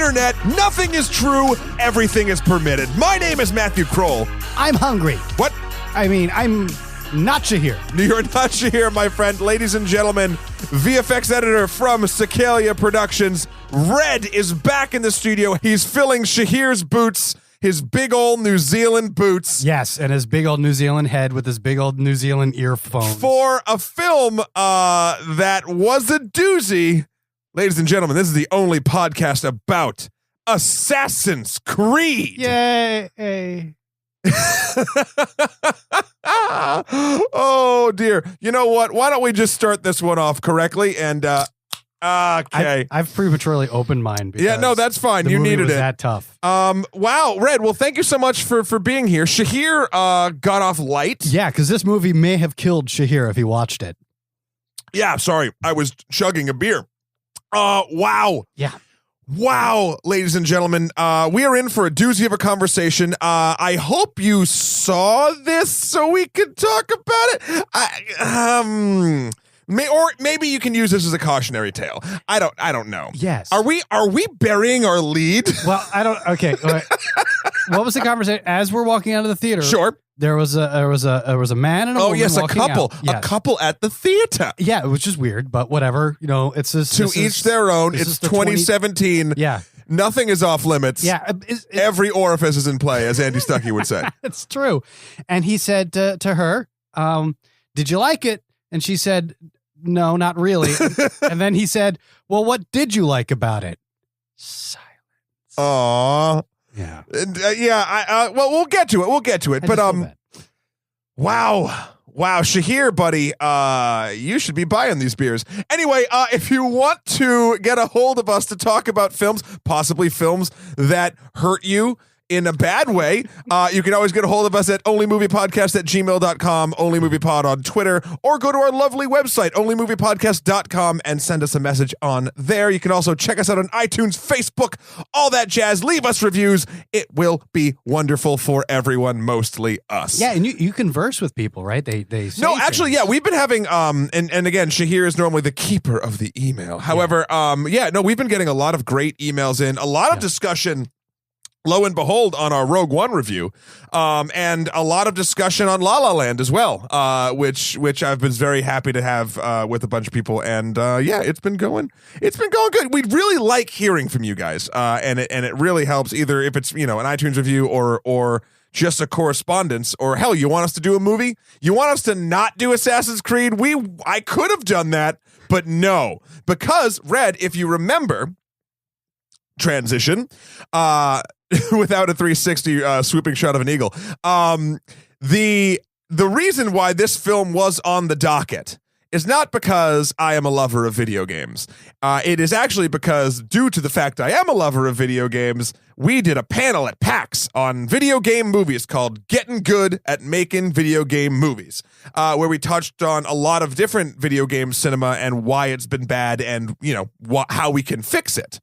internet, nothing is true, everything is permitted. My name is Matthew Kroll. I'm hungry. What? I mean, I'm not Shahir. You're not Shahir, my friend. Ladies and gentlemen, VFX editor from Cicalia Productions, Red, is back in the studio. He's filling Shahir's boots, his big old New Zealand boots. Yes, and his big old New Zealand head with his big old New Zealand earphones. For a film that was a doozy. Ladies and gentlemen, this is the only podcast about Assassin's Creed. Yay. Oh, dear. You know what? Why don't we just start this one off correctly? And, okay. I've prematurely opened mine. Yeah, no, that's fine. The You movie needed was it. that tough. Wow, Red. Well, thank you so much for being here. Shahir got off light. Yeah, because this movie may have killed Shahir if he watched it. Yeah, sorry. I was chugging a beer. Wow. Yeah. Wow, ladies and gentlemen, we are in for a doozy of a conversation. I hope you saw this so we could talk about it. Or maybe you can use this as a cautionary tale. I don't know. Yes. Are we burying our lead? Well, I don't. Okay. What was the conversation as we're walking out of the theater? Sure. There was a man and a woman. Yes, a walking couple. out. Yes. A couple at the theater. Yeah, which is weird, but whatever. You know, it's just, To each their own. It's 2017. Yeah. Nothing is off limits. Yeah. Every orifice is in play, as Andy Stuckey would say. It's true. And he said to her, did you like it? And she said, no, not really. And then he said, well, what did you like about it? Silence. Aww. Yeah. Well, we'll get to it. But wow, Shahir, buddy, you should be buying these beers. Anyway, if you want to get a hold of us to talk about films, possibly films that hurt you in a bad way, you can always get a hold of us at onlymoviepodcast@gmail.com, onlymoviepod on Twitter, or go to our lovely website, onlymoviepodcast.com, and send us a message on there. You can also check us out on iTunes, Facebook, all that jazz. Leave us reviews. It will be wonderful for everyone, mostly us. Yeah, and you converse with people, right? They say No, actually, things. yeah, we've been having, and again, Shahir is normally the keeper of the email. However, we've been getting a lot of great emails in, a lot of discussion, lo and behold, on our Rogue One review, and a lot of discussion on La La Land as well, which I've been very happy to have with a bunch of people, and it's been going good. We really like hearing from you guys, and it really helps, either if it's an iTunes review or just a correspondence, or hell, you want us to do a movie, you want us to not do Assassin's Creed. I could have done that, but no, because Red, if you remember, transition, without a 360 swooping shot of an eagle. The reason why this film was on the docket is not because I am a lover of video games. It is actually because, due to the fact I am a lover of video games, we did a panel at PAX on video game movies called Getting Good at Making Video Game Movies, where we touched on a lot of different video game cinema and why it's been bad and, how we can fix it.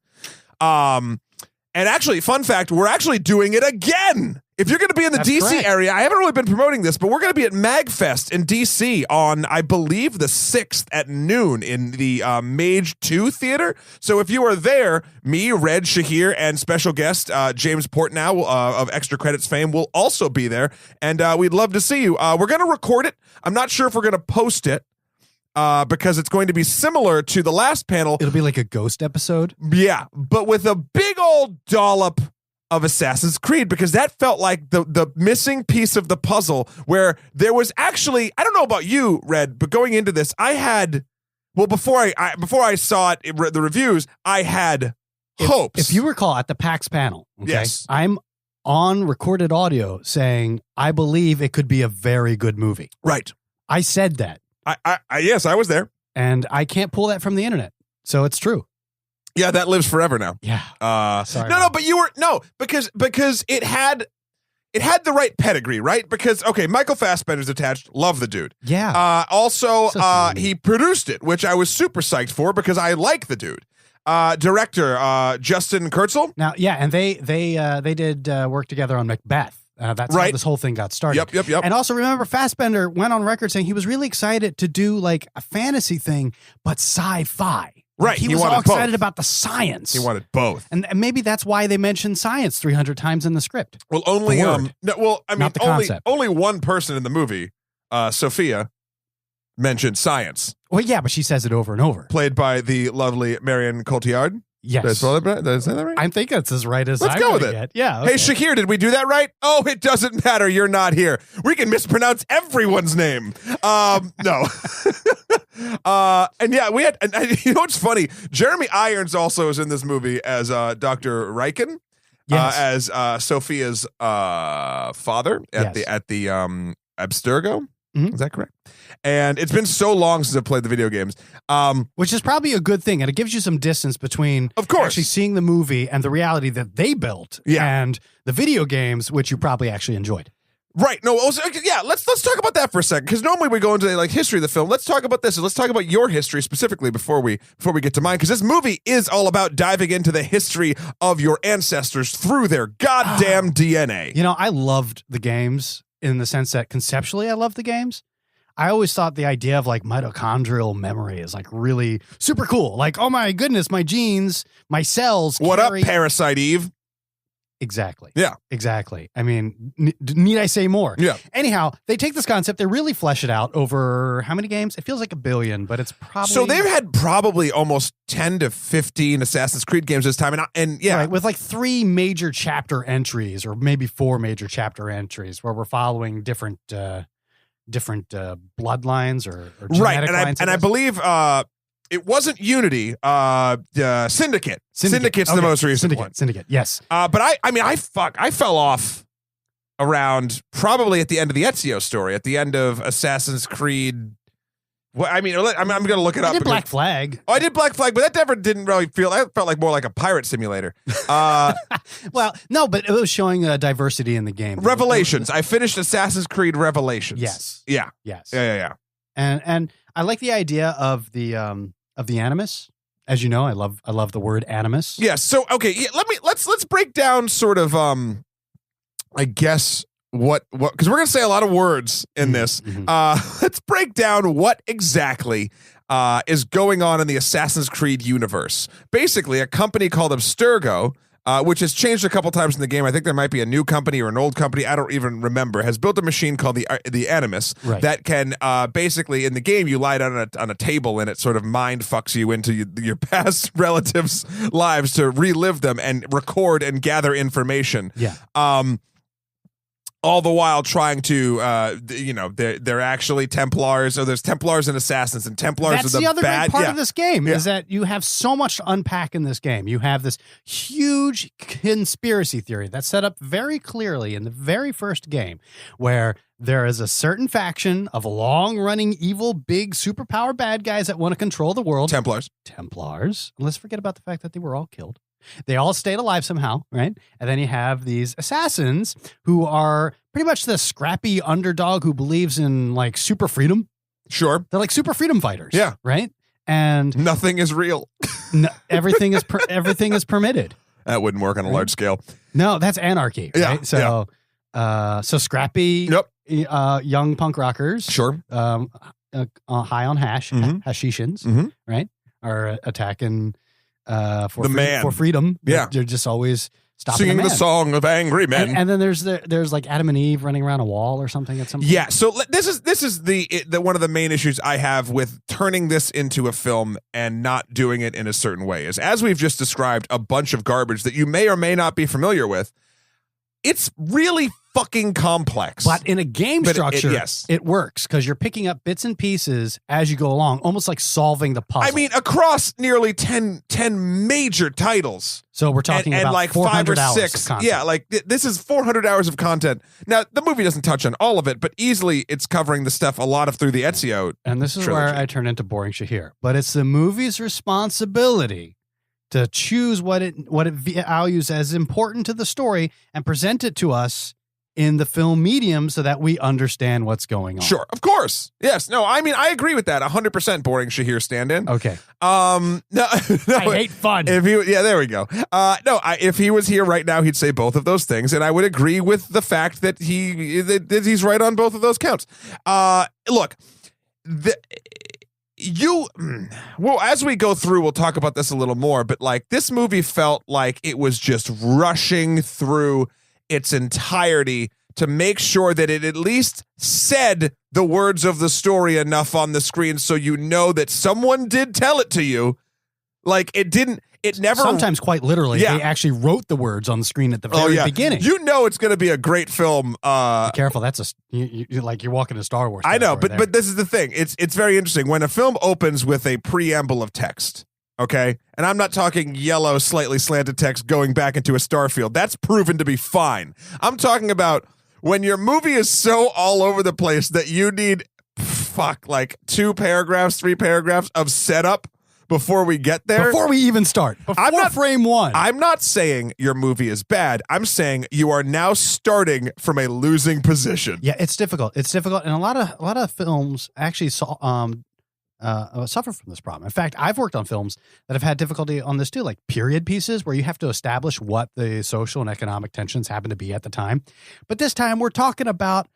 And actually, fun fact, we're actually doing it again. If you're going to be in the DC area, I haven't really been promoting this, but we're going to be at MagFest in DC on, I believe, the 6th at noon in the Mage 2 Theater. So if you are there, me, Red, Shahir, and special guest James Portnow of Extra Credits fame will also be there, and we'd love to see you. We're going to record it. I'm not sure if we're going to post it, because it's going to be similar to the last panel. It'll be like a ghost episode. Yeah, but with a big old dollop of Assassin's Creed, because that felt like the missing piece of the puzzle, where there was actually, I don't know about you, Red, but going into this, I had, before I saw it, the reviews, I had hopes. If you recall, at the PAX panel, okay, yes, I'm on recorded audio saying I believe it could be a very good movie. Right. I said that. Yes, I was there, and I can't pull that from the internet, so it's true. Yeah, that lives forever now. Yeah. Sorry. No, but you were because it had the right pedigree, right? Because Michael Fassbender's attached. Love the dude. Yeah. Also, he produced it, which I was super psyched for because I like the dude. Director Justin Kurzel. Now, yeah, and they did work together on Macbeth. That's right. how this whole thing got started. Yep. And also remember, Fassbender went on record saying he was really excited to do like a fantasy thing, but sci-fi. Right. He was all excited about the science. He wanted both. And maybe that's why they mentioned science 300 times in the script. Well, only only one person in the movie, Sophia, mentioned science. Well, yeah, but she says it over and over. Played by the lovely Marion Cotillard. Yes. Did I say that right? I think that's as right as Let's go with it. Get. Yeah. Okay. Hey, Shahir, did we do that right? Oh, it doesn't matter. You're not here. We can mispronounce everyone's name. No. And yeah, we had, and you know what's funny? Jeremy Irons also is in this movie as Dr. Riken, yes. as Sophia's father at the Abstergo. Mm-hmm. Is that correct? And it's been so long since I've played the video games. Which is probably a good thing. And it gives you some distance between of course actually seeing the movie and the reality that they built and the video games, which you probably actually enjoyed. Right. No, also, let's talk about that for a second. Because normally we go into like history of the film. Let's talk about this. Let's talk about your history specifically before we get to mine. Because this movie is all about diving into the history of your ancestors through their goddamn DNA. You know, I loved the games in the sense that conceptually I loved the games. I always thought the idea of like mitochondrial memory is like really super cool. Like, oh my goodness, my genes, my cells. What up, Parasite Eve? Exactly. Yeah. Exactly. I mean, need I say more? Yeah. Anyhow, they take this concept, they really flesh it out over how many games? It feels like 1 billion, but it's probably... So they've had probably almost 10 to 15 Assassin's Creed games this time. And yeah. Right, with like 3 major chapter entries or maybe 4 major chapter entries where we're following different bloodlines or genetic lines. And I believe it wasn't Unity, Syndicate. Syndicate's the most recent one. Syndicate, yes. But I fell off around probably at the end of the Ezio story, at the end of Assassin's Creed. Well, I mean, I'm going to look it up. I did Black Flag. Oh, I did Black Flag, but that never didn't really feel. That felt like more like a pirate simulator. Well, no, but it was showing diversity in the game. Revelations. I finished Assassin's Creed Revelations. Yes. Yeah. Yes. Yeah. And I like the idea of the Animus. As you know, I love the word Animus. Yes. So okay, let's break down sort of I guess what because we're gonna say a lot of words in this. Mm-hmm. Let's break down what exactly is going on in the Assassin's Creed universe. Basically, a company called Abstergo, which has changed a couple times in the game. I think there might be a new company or an old company. I don't even remember. Has built a machine called the Animus that can basically in the game you lie down on a table and it sort of mind fucks you into your past relatives' lives to relive them and record and gather information. Yeah. All the while trying to, they're actually Templars, or there's Templars and Assassins, and Templars That's are the other bad. great part of this game is that you have so much to unpack in this game. You have this huge conspiracy theory that's set up very clearly in the very first game, where there is a certain faction of long-running evil, big, superpower bad guys that want to control the world. Templars. Let's forget about the fact that they were all killed. They all stayed alive somehow, right? And then you have these assassins who are pretty much the scrappy underdog who believes in like super freedom. Sure. They're like super freedom fighters. Yeah. Right? And nothing is real. Everything is permitted. That wouldn't work on a large scale. No, that's anarchy. Right? So scrappy young punk rockers. Sure. High on hashishins, right? Are attacking for freedom. Yeah. They're just always stopping singing the song of angry men. And then there's like Adam and Eve running around a wall or something at some point. Yeah. So this is the one of the main issues I have with turning this into a film and not doing it in a certain way is, as we've just described, a bunch of garbage that you may or may not be familiar with. It's really fucking complex. But in a game structure, yes, it works because you're picking up bits and pieces as you go along, almost like solving the puzzle. I mean, across nearly 10 major titles. So we're talking about like 5 or 6. Of content. Yeah, like this is 400 hours of content. Now, the movie doesn't touch on all of it, but easily it's covering the stuff a lot of through the Ezio And this is trilogy. where I turn into boring Shahir. But it's the movie's responsibility to choose what it values as important to the story and present it to us in the film medium so that we understand what's going on. Sure, of course. Yes. No, I mean, I agree with that. 100% boring Shahir stand-in. Okay. No, I hate fun. There we go. If he was here right now, he'd say both of those things, and I would agree with the fact that he's right on both of those counts. Look, well, as we go through, we'll talk about this a little more, but like this movie felt like it was just rushing through its entirety to make sure that it at least said the words of the story enough on the screen so you know that someone did tell it to you. Like it never. Sometimes quite literally, Yeah. they actually wrote the words on the screen at the very beginning. You know it's going to be a great film. Be careful, that's like you're walking to Star Wars. I know, territory but this is the thing. It's very interesting when a film opens with a preamble of text. Okay, and I'm not talking yellow, slightly slanted text going back into a starfield. That's proven to be fine. I'm talking about when your movie is so all over the place that you need like 2 paragraphs, 3 paragraphs of setup before we get there. Before we even start. Before frame one. I'm not saying your movie is bad. I'm saying you are now starting from a losing position. Yeah, it's difficult. It's difficult, and a lot of films actually suffer from this problem. In fact, I've worked on films that have had difficulty on this too, like period pieces where you have to establish what the social and economic tensions happen to be at the time. But this time we're talking about,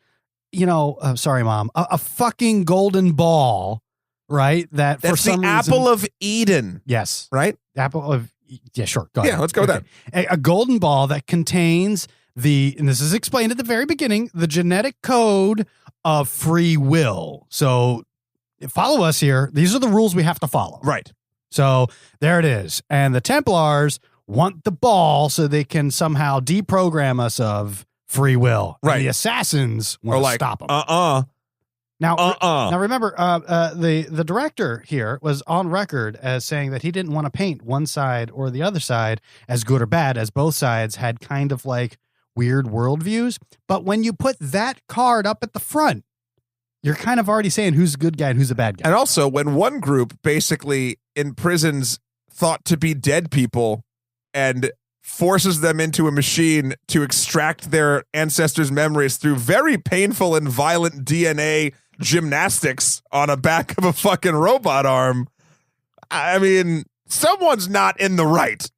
sorry, Mom, a fucking golden ball, right? That's for some the reason, apple of Eden. yes, Right? apple of, yeah, sure. Go ahead. Yeah, let's go with that. A golden ball that contains and this is explained at the very beginning, the genetic code of free will. So follow us here. These are the rules we have to follow. Right. So there it is. And the Templars want the ball so they can somehow deprogram us of free will. Right. And the assassins want to stop them. Now remember, the director here was on record as saying that he didn't want to paint one side or the other side as good or bad, as both sides had kind of like weird worldviews. But when you put that card up at the front, you're kind of already saying who's a good guy and who's a bad guy. And also, when one group basically imprisons thought to be dead people and forces them into a machine to extract their ancestors' memories through very painful and violent DNA gymnastics on a back of a fucking robot arm, I mean, someone's not in the right.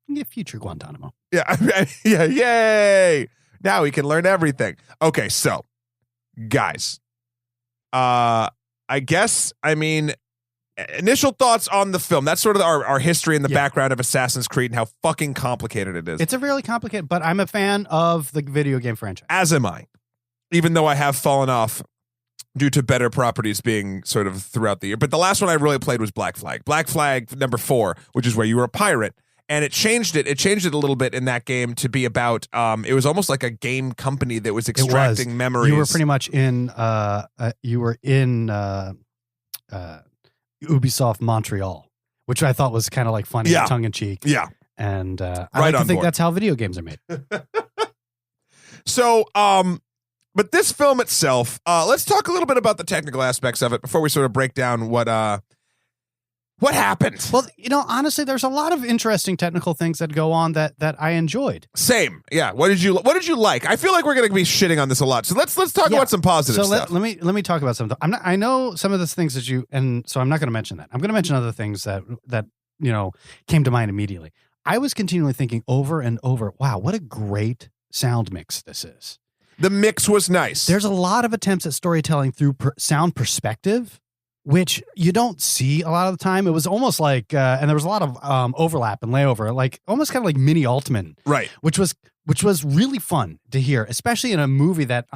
Yeah, future Guantanamo. Yeah, yeah, yay! Now we can learn everything. Okay, so, guys, I guess, initial thoughts on the film. That's sort of our history and the background of Assassin's Creed and how fucking complicated it is. It's a really complicated, but I'm a fan of the video game franchise. As am I, even though I have fallen off due to better properties being sort of throughout the year. But the last one I really played was Black Flag. Black Flag number 4, which is where you were a pirate. And it changed it. It changed it a little bit in that game to be about, it was almost like a game company that was extracting memories. You were pretty much in Ubisoft Montreal, which I thought was kind of like funny, tongue in cheek. Yeah. And I like to think that's how video games are made. So, but this film itself, let's talk a little bit about the technical aspects of it before we sort of break down what happened. Well, honestly, there's a lot of interesting technical things that go on that I enjoyed. Same. Yeah. What did you like? I feel like we're going to be shitting on this a lot. So let's talk about some positive stuff. Let me talk about something. I know some of the things so I'm not going to mention that. I'm going to mention other things that came to mind immediately. I was continually thinking over and over, wow, what a great sound mix this is. The mix was nice. There's a lot of attempts at storytelling through sound perspective, which you don't see a lot of the time. It was almost like, and there was a lot of overlap and layover, like almost kind of like mini Altman, right? Which was really fun to hear, especially in a movie that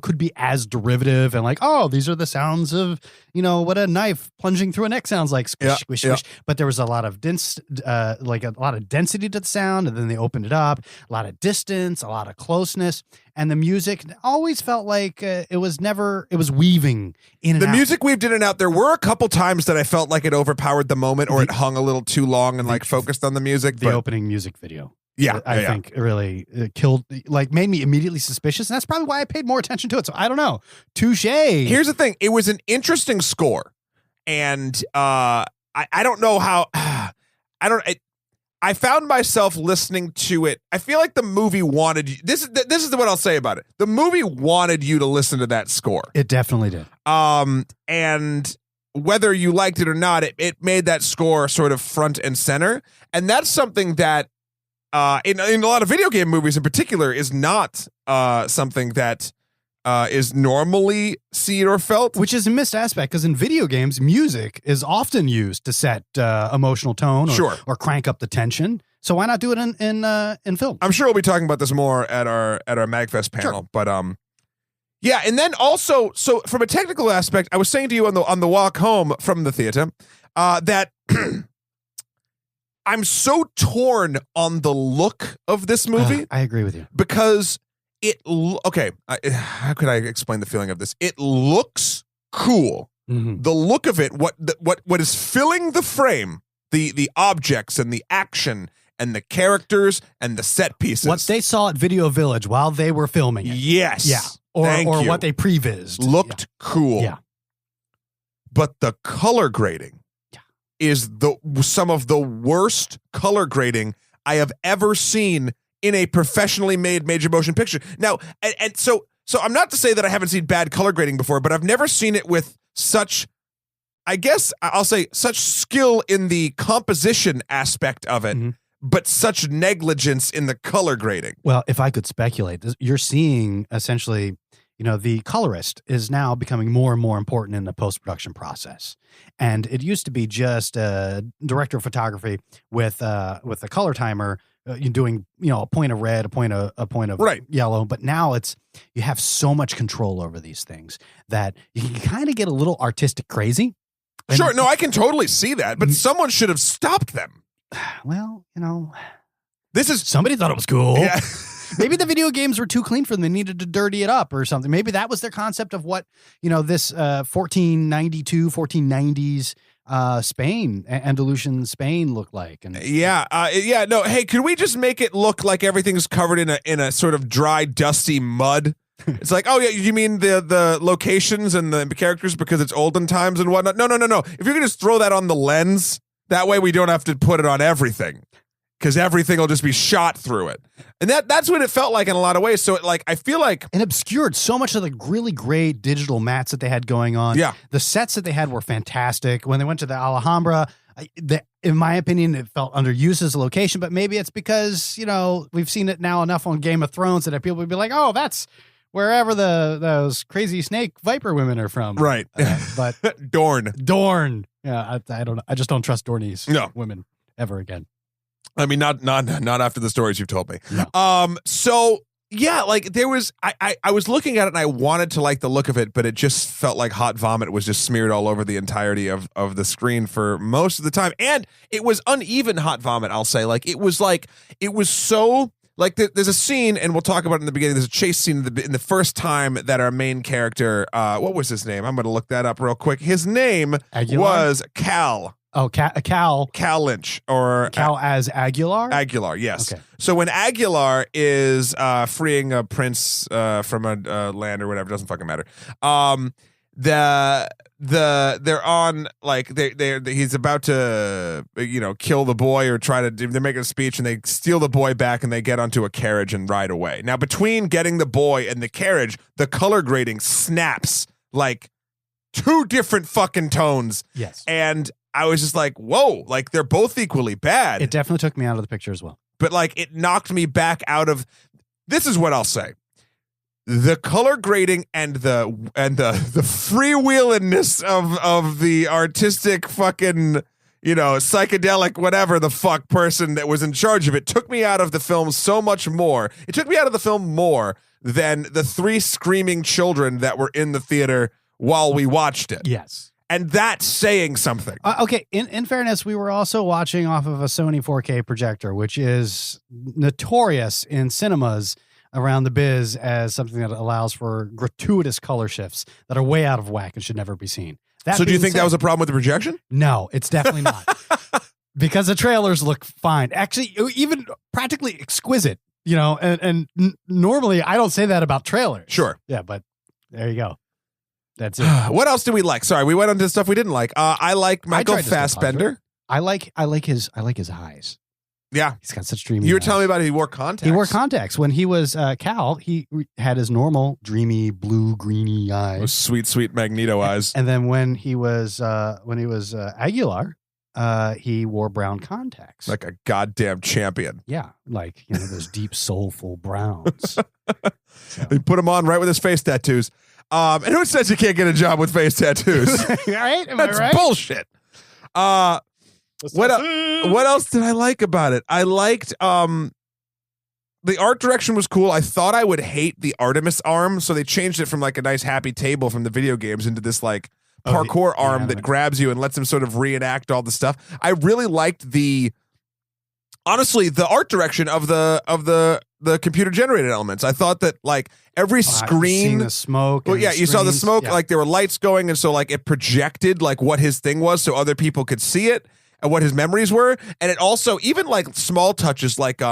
could be as derivative and like, oh, these are the sounds of what a knife plunging through a neck sounds like, squish, squish, squish. But there was a lot of density to the sound, and then they opened it up, a lot of distance, a lot of closeness, and the music always felt like it was weaving in and out. The music weaved in and out. There were a couple times that I felt like it overpowered the moment, or it hung a little too long and focused on the music. The opening music video. Yeah, I think it really made me immediately suspicious. And that's probably why I paid more attention to it. So I don't know. Touche. Here's the thing. It was an interesting score. And I don't know how, I found myself listening to it. I feel like the movie wanted you. This is what I'll say about it. The movie wanted you to listen to that score. It definitely did. And whether you liked it or not, it made that score sort of front and center. And that's something that, in a lot of video game movies in particular, is not something that is normally seen or felt. Which is a missed aspect, because in video games, music is often used to set emotional tone or crank up the tension. So why not do it in film? I'm sure we'll be talking about this more at our MagFest panel, but yeah, and then also, so from a technical aspect, I was saying to you on the walk home from the theater that I'm so torn on the look of this movie. I agree with you, because how could I explain the feeling of this? It looks cool. Mm-hmm. The look of it, what is filling the frame, the objects and the action and the characters and the set pieces. What they saw at Video Village while they were filming it. Yes. Yeah. Or what they prevised. Looked cool. Yeah. But the color grading is some of the worst color grading I have ever seen in a professionally made major motion picture. Now, and so I'm not to say that I haven't seen bad color grading before, but I've never seen it with such, I guess I'll say, such skill in the composition aspect of it. Mm-hmm. But such negligence in the color grading. Well, if I could speculate, you're seeing essentially, the colorist is now becoming more and more important in the post-production process. And it used to be just a director of photography with a color timer doing, a point of red, a point of right. yellow. But now you have so much control over these things that you can kind of get a little artistic crazy. Sure. No, I can totally see that. But someone should have stopped them. Well, somebody thought it was cool. Yeah. Maybe the video games were too clean for them. They needed to dirty it up or something. Maybe that was their concept of what, this 1490s Spain, Andalusian Spain looked like. And no. Hey, could we just make it look like everything's covered in a sort of dry, dusty mud? It's like, oh yeah, you mean the locations and the characters because it's olden times and whatnot? No. If you're gonna just throw that on the lens, that way we don't have to put it on everything, because everything will just be shot through it. And that's what it felt like in a lot of ways. So I feel like it obscured so much of the really great digital mats that they had going on. Yeah. The sets that they had were fantastic. When they went to the Alhambra, in my opinion, it felt underused as a location, but maybe it's because, we've seen it now enough on Game of Thrones that people would be like, oh, that's wherever those crazy snake viper women are from. Right. But Dorne. Yeah, I don't know. I just don't trust Dornese women ever again. I mean, not after the stories you've told me. No. So yeah, like there was, I was looking at it and I wanted to like the look of it, but it just felt like hot vomit was just smeared all over the entirety of the screen for most of the time. And it was uneven hot vomit, I'll say. It was so, like there's a scene, and we'll talk about it in the beginning. There's a chase scene in the first time that our main character, what was his name? I'm going to look that up real quick. His name was Cal. Oh, Cal Lynch, or Cal as Aguilar? Aguilar, yes. Okay. So when Aguilar is freeing a prince from a land or whatever, doesn't fucking matter. They're on, like, he's about to kill the boy or they're making a speech, and they steal the boy back and they get onto a carriage and ride away. Now between getting the boy and the carriage, the color grading snaps like two different fucking tones. Yes. And I was just like, whoa, like they're both equally bad. It definitely took me out of the picture as well. But like it knocked me back out of, this is what I'll say. The color grading and the freewheelingness of the artistic fucking, psychedelic whatever the fuck person that was in charge of it took me out of the film so much more. It took me out of the film more than the 3 screaming children that were in the theater while we watched it. Yes. And that's saying something. Okay, in fairness, we were also watching off of a Sony 4K projector, which is notorious in cinemas around the biz as something that allows for gratuitous color shifts that are way out of whack and should never be seen. So do you think that was a problem with the projection? No, it's definitely not. Because the trailers look fine. Actually, even practically exquisite, and normally I don't say that about trailers. Sure. Yeah, but there you go. That's it. What else did we like? Sorry, we went on to stuff we didn't like. I like Michael Fassbender. I like his eyes. Yeah, he's got such dreamy. You were eyes. telling me about it. He wore contacts. He wore contacts when he was Cal. He had his normal dreamy blue greeny eyes. Those sweet Magneto eyes. And then when he was Aguilar, he wore brown contacts. Like a goddamn champion. Yeah, like those deep, soulful browns. So. He put him on right with his face tattoos. And who says you can't get a job with face tattoos? Right? Am That's I right? bullshit. What else did I like about it? I liked the art direction was cool. I thought I would hate the Artemis arm, so they changed it from like a nice happy table from the video games into this like parkour arm that grabs you and lets him sort of reenact all the stuff. I really liked honestly the art direction of the computer generated elements. I thought that like every screen, the smoke. Well, yeah, you saw the smoke. Yeah. Like there were lights going, and so like it projected like what his thing was, so other people could see it and what his memories were. And it also even like small touches like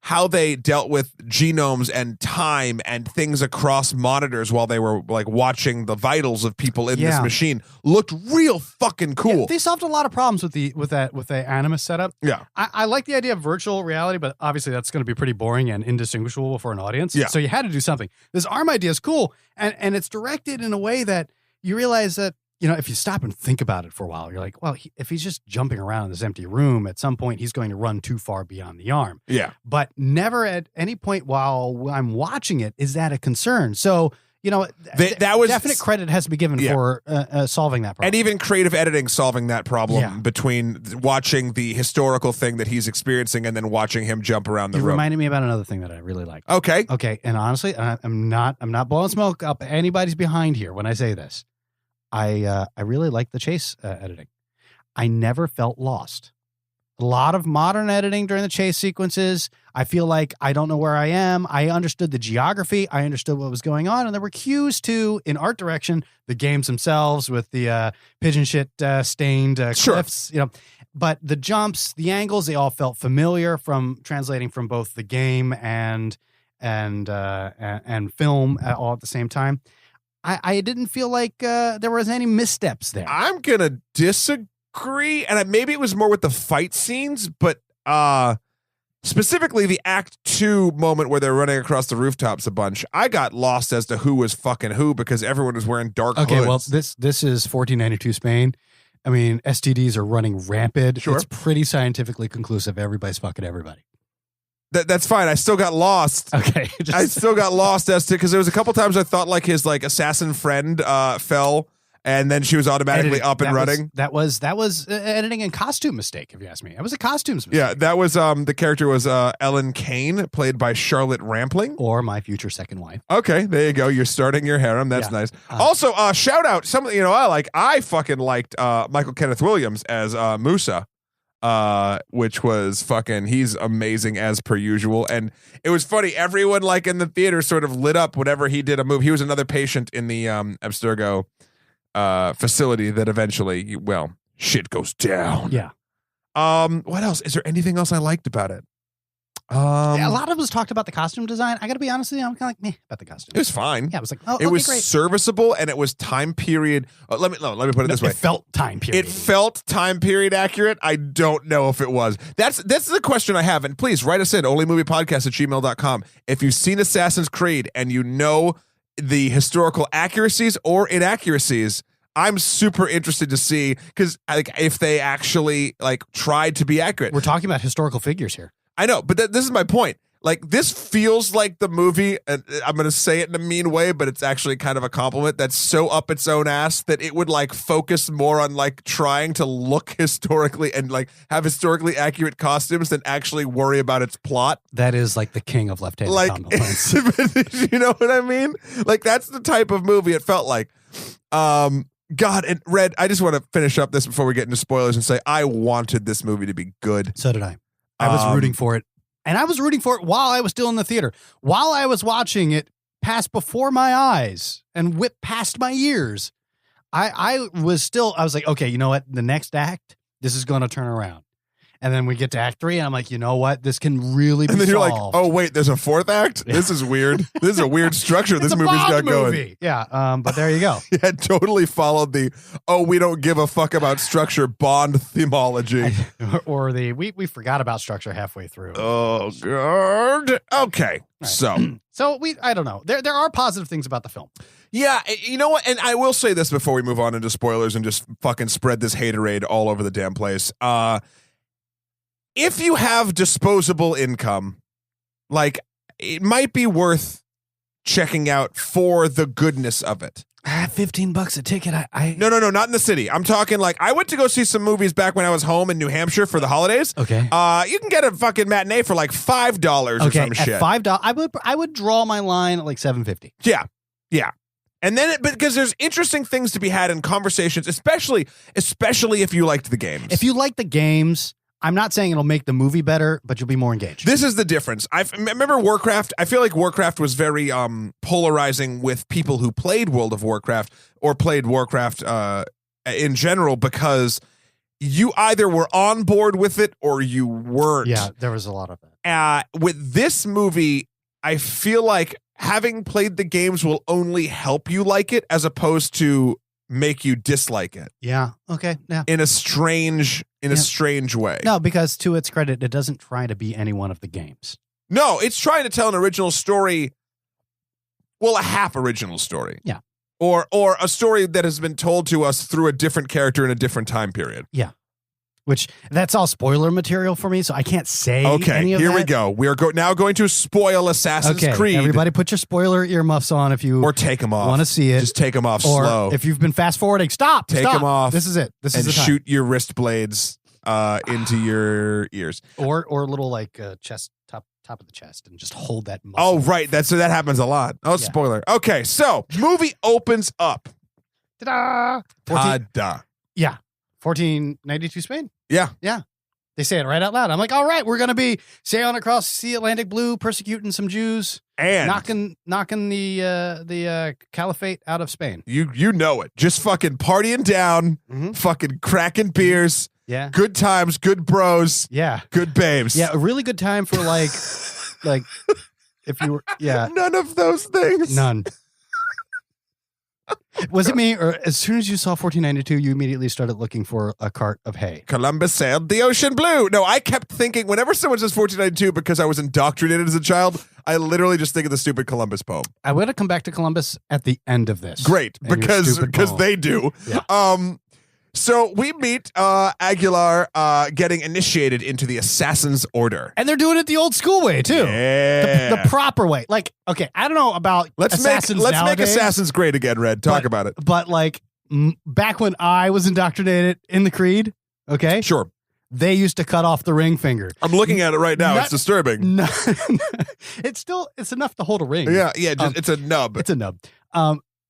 how they dealt with genomes and time and things across monitors while they were like watching the vitals of people in this machine looked real fucking cool. Yeah, they solved a lot of problems with the Animus setup. Yeah, I like the idea of virtual reality, but obviously that's going to be pretty boring and indistinguishable for an audience. Yeah. So you had to do something. This arm idea is cool, and it's directed in a way that you realize that if you stop and think about it for a while, you're like, well, if he's just jumping around in this empty room, at some point he's going to run too far beyond the arm. Yeah. But never at any point while I'm watching it is that a concern. So, that was definite credit has to be given for solving that problem. And even creative editing solving that problem between watching the historical thing that he's experiencing and then watching him jump around the room. You reminded me about another thing that I really liked. Okay. And honestly, I'm not blowing smoke up anybody's behind here when I say this. I really like the chase editing. I never felt lost. A lot of modern editing during the chase sequences, I feel like I don't know where I am. I understood the geography. I understood what was going on. And there were cues too in art direction, the games themselves with the pigeon shit stained cliffs, but the jumps, the angles, they all felt familiar from translating from both the game and film all at the same time. I didn't feel like there was any missteps there. I'm going to disagree. And maybe it was more with the fight scenes, but specifically the Act 2 moment where they're running across the rooftops a bunch. I got lost as to who was fucking who because everyone was wearing dark hoods. Okay, well, this is 1492 Spain. I mean, STDs are running rampant. Sure. It's pretty scientifically conclusive. Everybody's fucking everybody. That's fine. I still got lost. Okay. I still got lost as to because there was a couple times I thought like his like assassin friend fell and then she was automatically up and running. That was editing and costume mistake, if you ask me. It was a costumes mistake. Yeah, that was the character was Ellen Kane, played by Charlotte Rampling. Or my future second wife. Okay, there you go. You're starting your harem. That's nice. Also, shout out something I fucking liked Michael Kenneth Williams as Musa. Which was fucking he's amazing as per usual. And it was funny, everyone like in the theater sort of lit up whenever he did a move. He was another patient in the Abstergo facility that eventually shit goes down. Yeah. What else? Is there anything else I liked about it? A lot of us talked about the costume design. I gotta be honest with you, I'm kind of like meh about the costume. It was fine. Yeah, I was like, it was great. Serviceable, and it was time period. Let me put it this way. It felt time period. It felt time period accurate. I don't know if it was. That's the question I have. And please write us in onlymoviepodcast@gmail.com if you've seen Assassin's Creed and you know the historical accuracies or inaccuracies. I'm super interested to see because like if they actually like tried to be accurate. We're talking about historical figures here. I know, but this is my point. Like, this feels like the movie, and I'm going to say it in a mean way, but it's actually kind of a compliment, that's so up its own ass that it would, like, focus more on, like, trying to look historically and, like, have historically accurate costumes than actually worry about its plot. That is, like, the king of left-handed compliments. You know what I mean? Like, that's the type of movie it felt like. God, and Red, I just want to finish up this before we get into spoilers and say I wanted this movie to be good. So did I. I was rooting for it. And I was rooting for it while I was still in the theater. While I was watching it pass before my eyes and whip past my ears, I was like, okay, you know what? The next act, this is going to turn around. And then we get to act 3, and I'm like, you know what? This can really be solved. And then you're like, oh, wait, there's a 4th act? Yeah. This is weird. This is a weird structure this movie's got going. Yeah, but there you go. Yeah, totally followed the, we don't give a fuck about structure Bond themology. Or the, we forgot about structure halfway through. Oh, God. Okay, right. so I don't know. There are positive things about the film. Yeah, you know what? And I will say this before we move on into spoilers and just fucking spread this haterade all over the damn place. If you have disposable income, like, it might be worth checking out for the goodness of it. $15 a ticket. No, not in the city. I'm talking like I went to go see some movies back when I was home in New Hampshire for the holidays. Okay. You can get a fucking matinee for like $5 or some shit. At $5, I would draw my line at like $7.50. Yeah. And then, because there's interesting things to be had in conversations, especially if you liked the games. If you like the games, I'm not saying it'll make the movie better, but you'll be more engaged. This is the difference. I remember Warcraft. I feel like Warcraft was very polarizing with people who played World of Warcraft or played Warcraft in general, because you either were on board with it or you weren't. Yeah, there was a lot of that. With this movie, I feel like having played the games will only help you like it as opposed to make you dislike it. Yeah. Okay. Yeah. In a strange way. No, because to its credit, it doesn't try to be any one of the games. No, it's trying to tell an original story. Well, a half original story. Yeah. Or a story that has been told to us through a different character in a different time period. Yeah. Which, that's all spoiler material for me, so I can't say any of that. Okay, here we go. We are now going to spoil Assassin's Creed. Everybody put your spoiler earmuffs on if you or take them off. Want to see it. Just take them off or slow. If you've been fast forwarding, stop. Take them off. This is it. This is the time. And shoot your wrist blades into your ears. Or a little like chest top of the chest and just hold that muscle. Oh, right. That happens a lot. Oh, yeah. Spoiler. Okay, so movie opens up. Ta-da! Ta-da. Yeah. 1492 Spain. Yeah. Yeah. They say it right out loud. I'm like, all right, we're going to be sailing across the Atlantic blue, persecuting some Jews, and knocking the caliphate out of Spain. You know it. Just fucking partying down, fucking cracking beers. Yeah. Good times, good bros. Yeah. Good babes. Yeah, a really good time for like if you were, yeah. None of those things. None. Was it me, or as soon as you saw 1492, you immediately started looking for a cart of hay? Columbus sailed the ocean blue. No, I kept thinking, whenever someone says 1492, because I was indoctrinated as a child, I literally just think of the stupid Columbus poem. I would have come back to Columbus at the end of this. Great, because they do. Yeah. So we meet Aguilar getting initiated into the Assassin's Order. And they're doing it the old school way, too. Yeah. The proper way. Like, okay, I don't know about Assassins Let's nowadays, make Assassins great again, Red. Talk about it. But, like, back when I was indoctrinated in the Creed, okay? Sure. They used to cut off the ring finger. I'm looking at it right now. It's disturbing. It's enough to hold a ring. Yeah, it's a nub. It's a nub.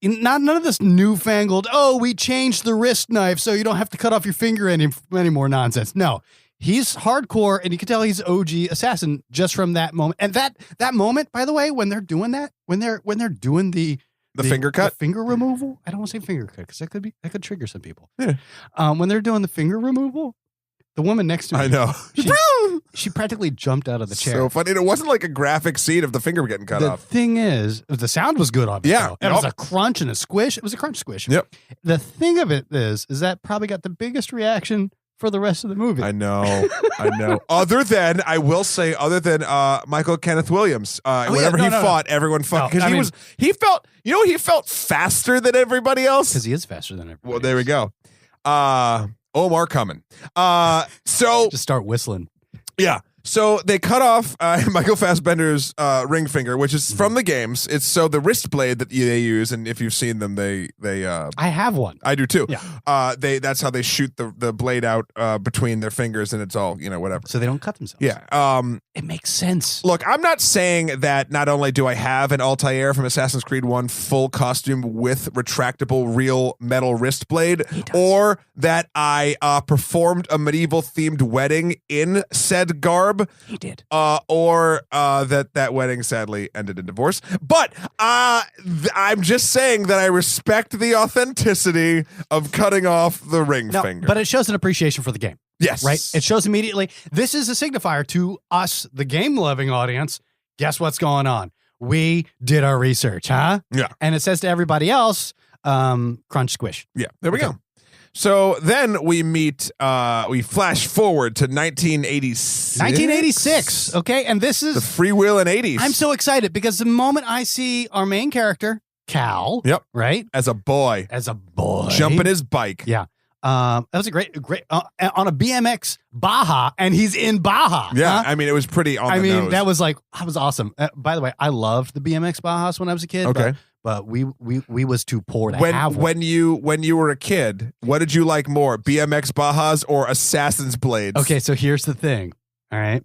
None of this newfangled, we changed the wrist knife so you don't have to cut off your finger anymore nonsense. No, he's hardcore, and you can tell he's OG assassin just from that moment. And that moment, by the way, when they're doing that, when they're doing the finger cut, the finger removal. I don't want to say finger cut because that could trigger some people. Yeah. When they're doing the finger removal, the woman next to me, I know. She practically jumped out of the chair. So funny. It wasn't like a graphic scene of the finger getting cut off. The thing is, the sound was good, obviously. Yeah. It was a crunch and a squish. It was a crunch squish. Yep. The thing of it is that probably got the biggest reaction for the rest of the movie. I know. Other than Michael Kenneth Williams. Whenever he fought, everyone fucked. Because he felt faster than everybody else. Because he is faster than everybody Well, there we go. Omar coming. So just start whistling. Yeah. So they cut off Michael Fassbender's ring finger, which is from the games. It's the wrist blade that they use, and if you've seen them, they I have one. I do too. Yeah. That's how they shoot the blade out between their fingers, and it's all whatever. So they don't cut themselves. Yeah. It makes sense. Look, I'm not saying that not only do I have an Altair from Assassin's Creed 1 full costume with retractable real metal wrist blade, or that I performed a medieval themed wedding in said garb. He did. Or that wedding sadly ended in divorce. But I'm just saying that I respect the authenticity of cutting off the ring finger. But it shows an appreciation for the game. Yes. Right? It shows immediately. This is a signifier to us, the game-loving audience. Guess what's going on? We did our research, huh? Yeah. And it says to everybody else, crunch squish. Yeah. There we go. So then we meet, we flash forward to 1986. 1986, okay? And this is the freewheeling 80s. I'm so excited because the moment I see our main character Cal. Yep. Right? As a boy. Jumping his bike. Yeah. That was a great on a BMX Baja, and he's in Baja. Yeah, huh? I mean, it was pretty on the nose. That was awesome. By the way, I loved the BMX Bajas when I was a kid. Okay. But we was too poor to have one. When you were a kid, what did you like more, BMX Bajas or Assassin's Blades? Okay, so here's the thing. All right,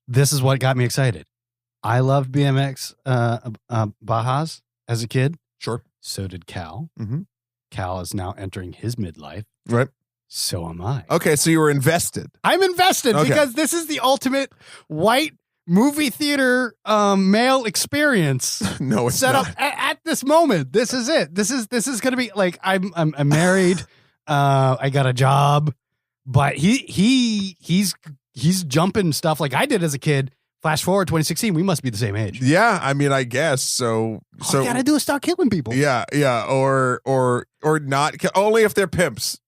this is what got me excited. I loved BMX Bajas as a kid. Sure. So did Cal. Mm-hmm. Cal is now entering his midlife. Right. So am I. Okay, so you were invested. I'm invested because this is the ultimate white movie theater male experience. No, it's set not. up at this moment. This is it. This is gonna be like I'm married. I got a job, but he's jumping stuff like I did as a kid. Flash forward 2016, we must be the same age. Yeah, I mean, I guess so. All you gotta do is start killing people. Yeah, or not. Only if they're pimps.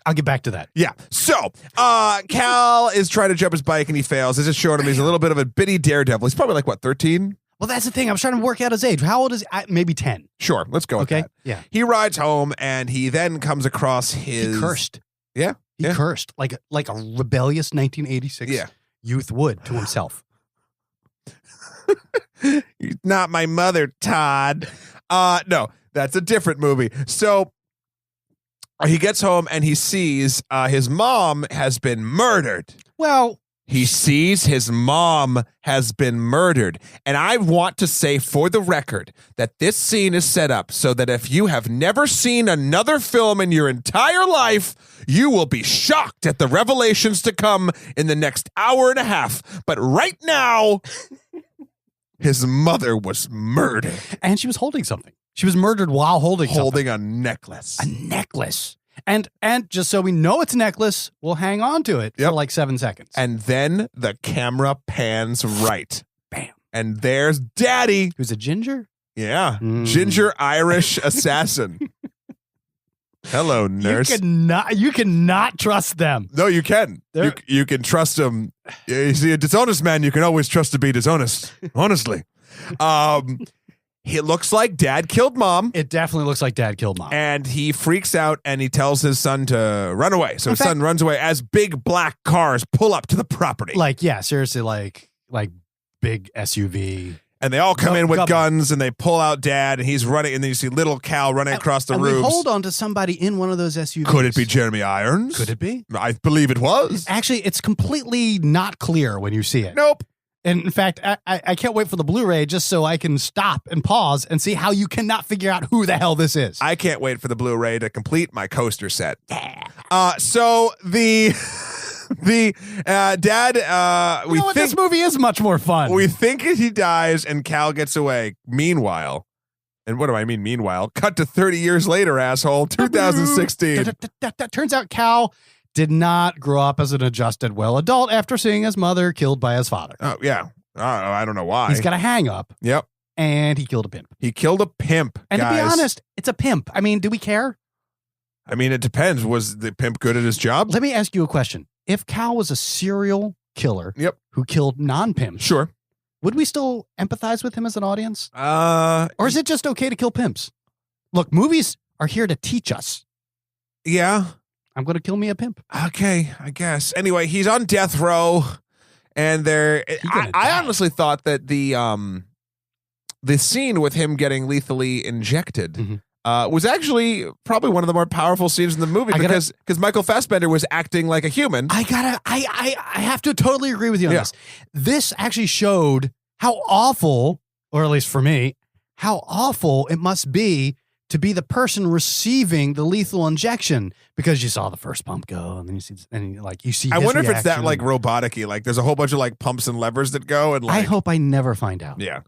I'll get back to that. Yeah. So, Cal is trying to jump his bike and he fails. It's just showing him he's a little bit of a bitty daredevil. He's probably like, what, 13? Well, that's the thing. I was trying to work out his age. How old is he? Maybe 10. Sure. Let's go with Okay. that. Yeah. He rides home and he then comes across his... He cursed. Yeah. He cursed like a rebellious 1986 youth would to himself. You're not my mother, Todd. No, that's a different movie. So he gets home and he sees his mom has been murdered. Well, he sees his mom has been murdered. And I want to say for the record that this scene is set up so that if you have never seen another film in your entire life, you will be shocked at the revelations to come in the next hour and a half. But right now, his mother was murdered. And she was holding something. She was murdered while holding a necklace. A necklace. And just so we know it's a necklace, we'll hang on to it for like 7 seconds. And then the camera pans right. Bam. And there's Daddy. Who's a ginger? Yeah. Ginger Irish assassin. Hello, nurse. You cannot trust them. No, you can. You can trust them. You see, a dishonest man, you can always trust to be dishonest. Honestly. It looks like Dad killed Mom. It definitely looks like Dad killed Mom. And he freaks out and he tells his son to run away. So his son runs away as big black cars pull up to the property. Like, yeah, seriously, like big SUV. And they all come in with guns and they pull out Dad and he's running. And then you see little Cal running across the roofs. We hold on to somebody in one of those SUVs. Could it be Jeremy Irons? Could it be? I believe it was. Actually, it's completely not clear when you see it. Nope. And in fact, I can't wait for the Blu-ray just so I can stop and pause and see how you cannot figure out who the hell this is. I can't wait for the Blu-ray to complete my coaster set. So the dad, we think this movie is much more fun. We think he dies and Cal gets away. Meanwhile, and what do I mean? Meanwhile, cut to 30 years later, asshole. 2016. Turns out Cal did not grow up as an adjusted well adult after seeing his mother killed by his father. Oh, yeah. I don't know why. He's got a hang up. Yep. And he killed a pimp. He killed a pimp, and guys. To be honest, it's a pimp. I mean, do we care? I mean, it depends. Was the pimp good at his job? Let me ask you a question. If Cal was a serial killer who killed non-pimps, sure, would we still empathize with him as an audience? Or is it just okay to kill pimps? Look, movies are here to teach us. Yeah. I'm going to kill me a pimp. Okay, I guess. Anyway, he's on death row, and I honestly thought that the scene with him getting lethally injected was actually probably one of the more powerful scenes in the movie because Michael Fassbender was acting like a human. I have to totally agree with you on this. This actually showed how awful, or at least for me, how awful it must be to be the person receiving the lethal injection, because you saw the first pump go and then you see I wonder if it's that like robotic-y, like there's a whole bunch of like pumps and levers that go, and like, I hope I never find out. Yeah.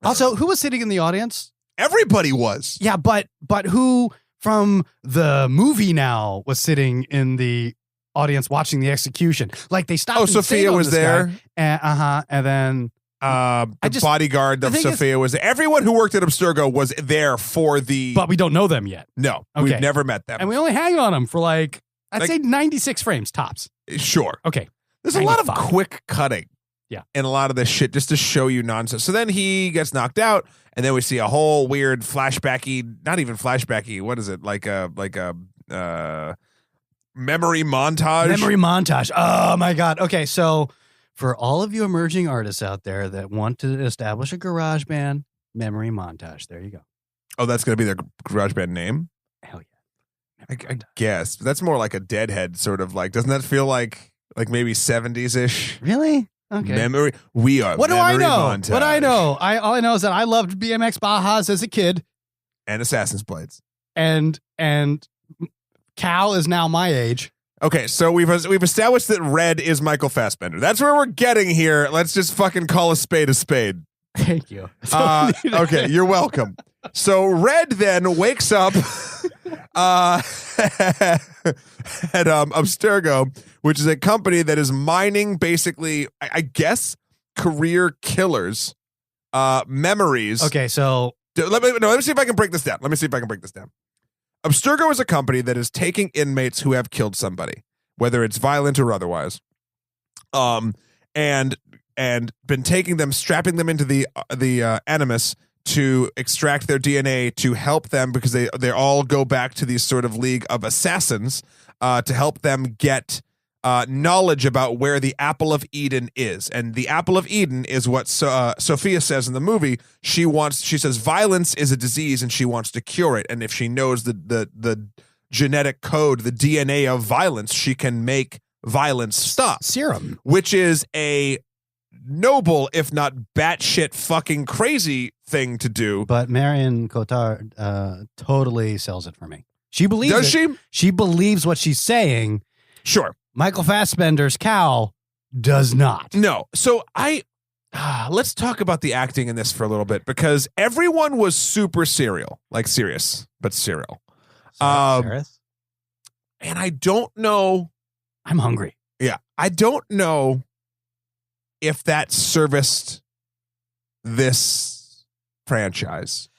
Also, who was sitting in the audience? Everybody was. Yeah, but who from the movie now was sitting in the audience watching the execution? Like they stopped. Oh, Sophia was there. And then the bodyguard of Sophia was there. Everyone who worked at Abstergo was there for the. But we don't know them yet. No, we've never met them, and we only hang on them for I'd say 96 frames tops. Sure. Okay. There's 95. A lot of quick cutting. in a lot of this shit just to show you nonsense. So then he gets knocked out, and then we see a whole weird flashbacky, not even flashbacky, what is it? Like a memory montage. Memory montage. Oh my God. Okay, so for all of you emerging artists out there that want to establish a garage band, memory montage. There you go. Oh, that's going to be their garage band name? Hell yeah. I guess. But that's more like a Deadhead sort of like, doesn't that feel like maybe 70s-ish? Really? Okay. Memory. We are What do I memory know? montage. What do I know? All I know is that I loved BMX Bajas as a kid. And Assassin's Blades. And Cal is now my age. Okay, so we've established that Red is Michael Fassbender. That's where we're getting here. Let's just fucking call a spade a spade. Thank you. Okay, you're welcome. So Red then wakes up at Abstergo, which is a company that is mining basically, I guess, career killers' memories. Okay, so Let me see if I can break this down. Abstergo is a company that is taking inmates who have killed somebody, whether it's violent or otherwise, and been taking them, strapping them into the Animus to extract their DNA to help them, because they all go back to these sort of league of assassins to help them get knowledge about where the Apple of Eden is. And the Apple of Eden is what Sophia says in the movie. She says violence is a disease and she wants to cure it. And if she knows the genetic code, the DNA of violence, she can make violence stop. Serum. Which is a noble, if not batshit fucking crazy thing to do. But Marion Cotillard totally sells it for me. She believes Does she? She believes what she's saying. Sure. Michael Fassbender's Cal does not. No. So let's talk about the acting in this for a little bit, because everyone was super serial, like serious, but serial. Serious? And I don't know. I'm hungry. Yeah. I don't know if that serviced this franchise.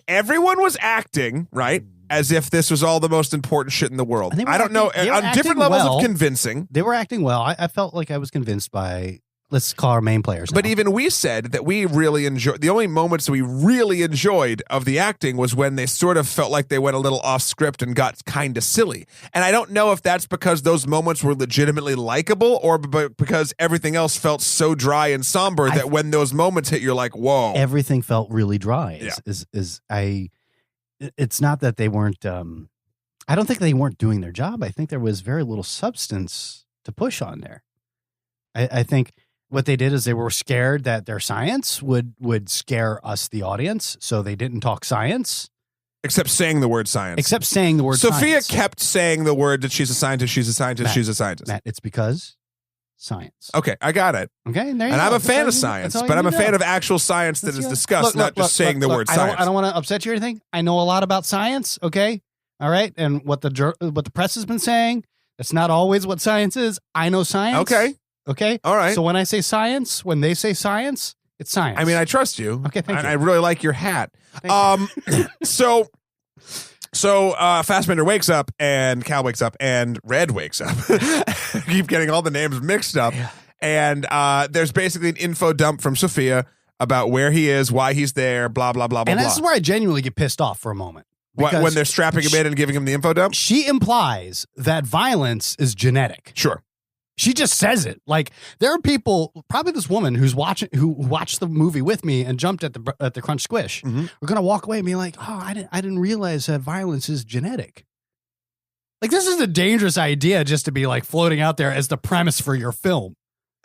Everyone was acting, right, as if this was all the most important shit in the world. I don't know. On different levels of convincing. They were acting well. I felt like I was convinced by, let's call our main players now. But even we said that we really enjoyed, the only moments we really enjoyed of the acting was when they sort of felt like they went a little off script and got kind of silly. And I don't know if that's because those moments were legitimately likable, or because everything else felt so dry and somber that when those moments hit, you're like, whoa. Everything felt really dry. Yeah. It's not that they weren't, I don't think they weren't doing their job. I think there was very little substance to push on there. I think what they did is they were scared that their science would scare us, the audience. So they didn't talk science. Except saying the word science. Sophia kept saying the word that she's a scientist, she's a scientist, she's a scientist. Matt, it's because science. Okay, I got it. Okay, and I'm a fan of science, but I'm a fan of actual science that is discussed, not just saying the word science. I don't want to upset you or anything. I know a lot about science, okay? All right? And what the press has been saying, that's not always what science is. I know science. Okay? All right. So when I say science, when they say science, it's science. I mean, I trust you. Okay, thank you. I really like your hat. So Fassbender wakes up, and Cal wakes up, and Red wakes up. Keep getting all the names mixed up. Yeah. And there's basically an info dump from Sophia about where he is, why he's there, blah, blah, blah, blah, and blah. this is where I genuinely get pissed off for a moment. When they're strapping him in and giving him the info dump? She implies that violence is genetic. Sure. She just says it. Like, there are people, probably this woman who watched the movie with me and jumped at the crunch squish. Mm-hmm. We're gonna walk away and be like, "Oh, I didn't realize that violence is genetic." Like, this is a dangerous idea just to be like floating out there as the premise for your film.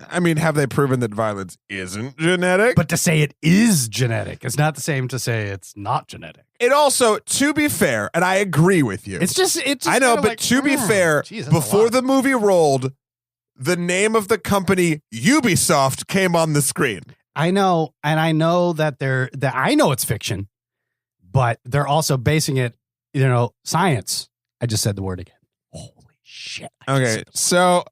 I mean, have they proven that violence isn't genetic? But to say it is genetic is not the same to say it's not genetic. It also, to be fair, and I agree with you. It's just I know, but to be fair, before the movie rolled, the name of the company Ubisoft came on the screen. I know, and I know that I know it's fiction, but they're also basing it, science. I just said the word again. Holy shit. Okay, so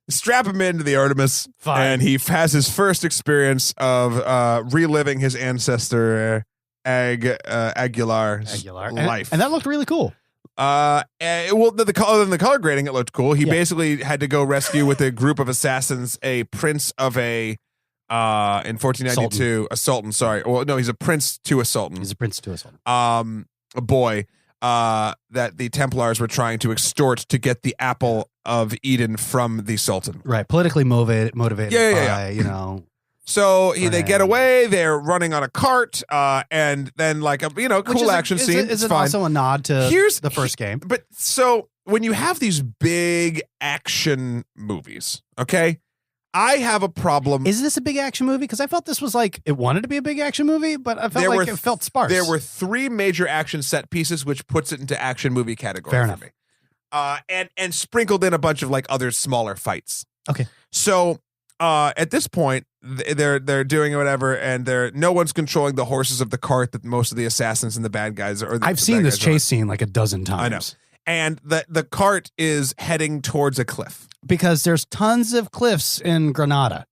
strap him into the Artemis, and he has his first experience of reliving his ancestor Aguilar's life. And that looked really cool. Well, other than the color grading, it looked cool. He basically had to go rescue with a group of assassins a prince of in 1492 a sultan. Sorry, well, no, he's a prince to a sultan. He's a prince to a sultan. A boy that the Templars were trying to extort to get the apple of Eden from the sultan. Right, politically motivated by, you know. So they get away. They're running on a cart, and then like a cool action scene. Is it fine. also a nod to the first game? But so when you have these big action movies, okay, I have a problem. Is this a big action movie? Because I felt this was like it wanted to be a big action movie, but I felt like it felt sparse. There were 3 major action set pieces, which puts it into action movie category. Fair for enough. Me. And sprinkled in a bunch of like other smaller fights. Okay. So at this point, they're doing whatever, and no one's controlling the horses of the cart that most of the assassins and the bad guys are. I've seen this chase scene like a dozen times. I know. And the cart is heading towards a cliff. Because there's tons of cliffs in Granada.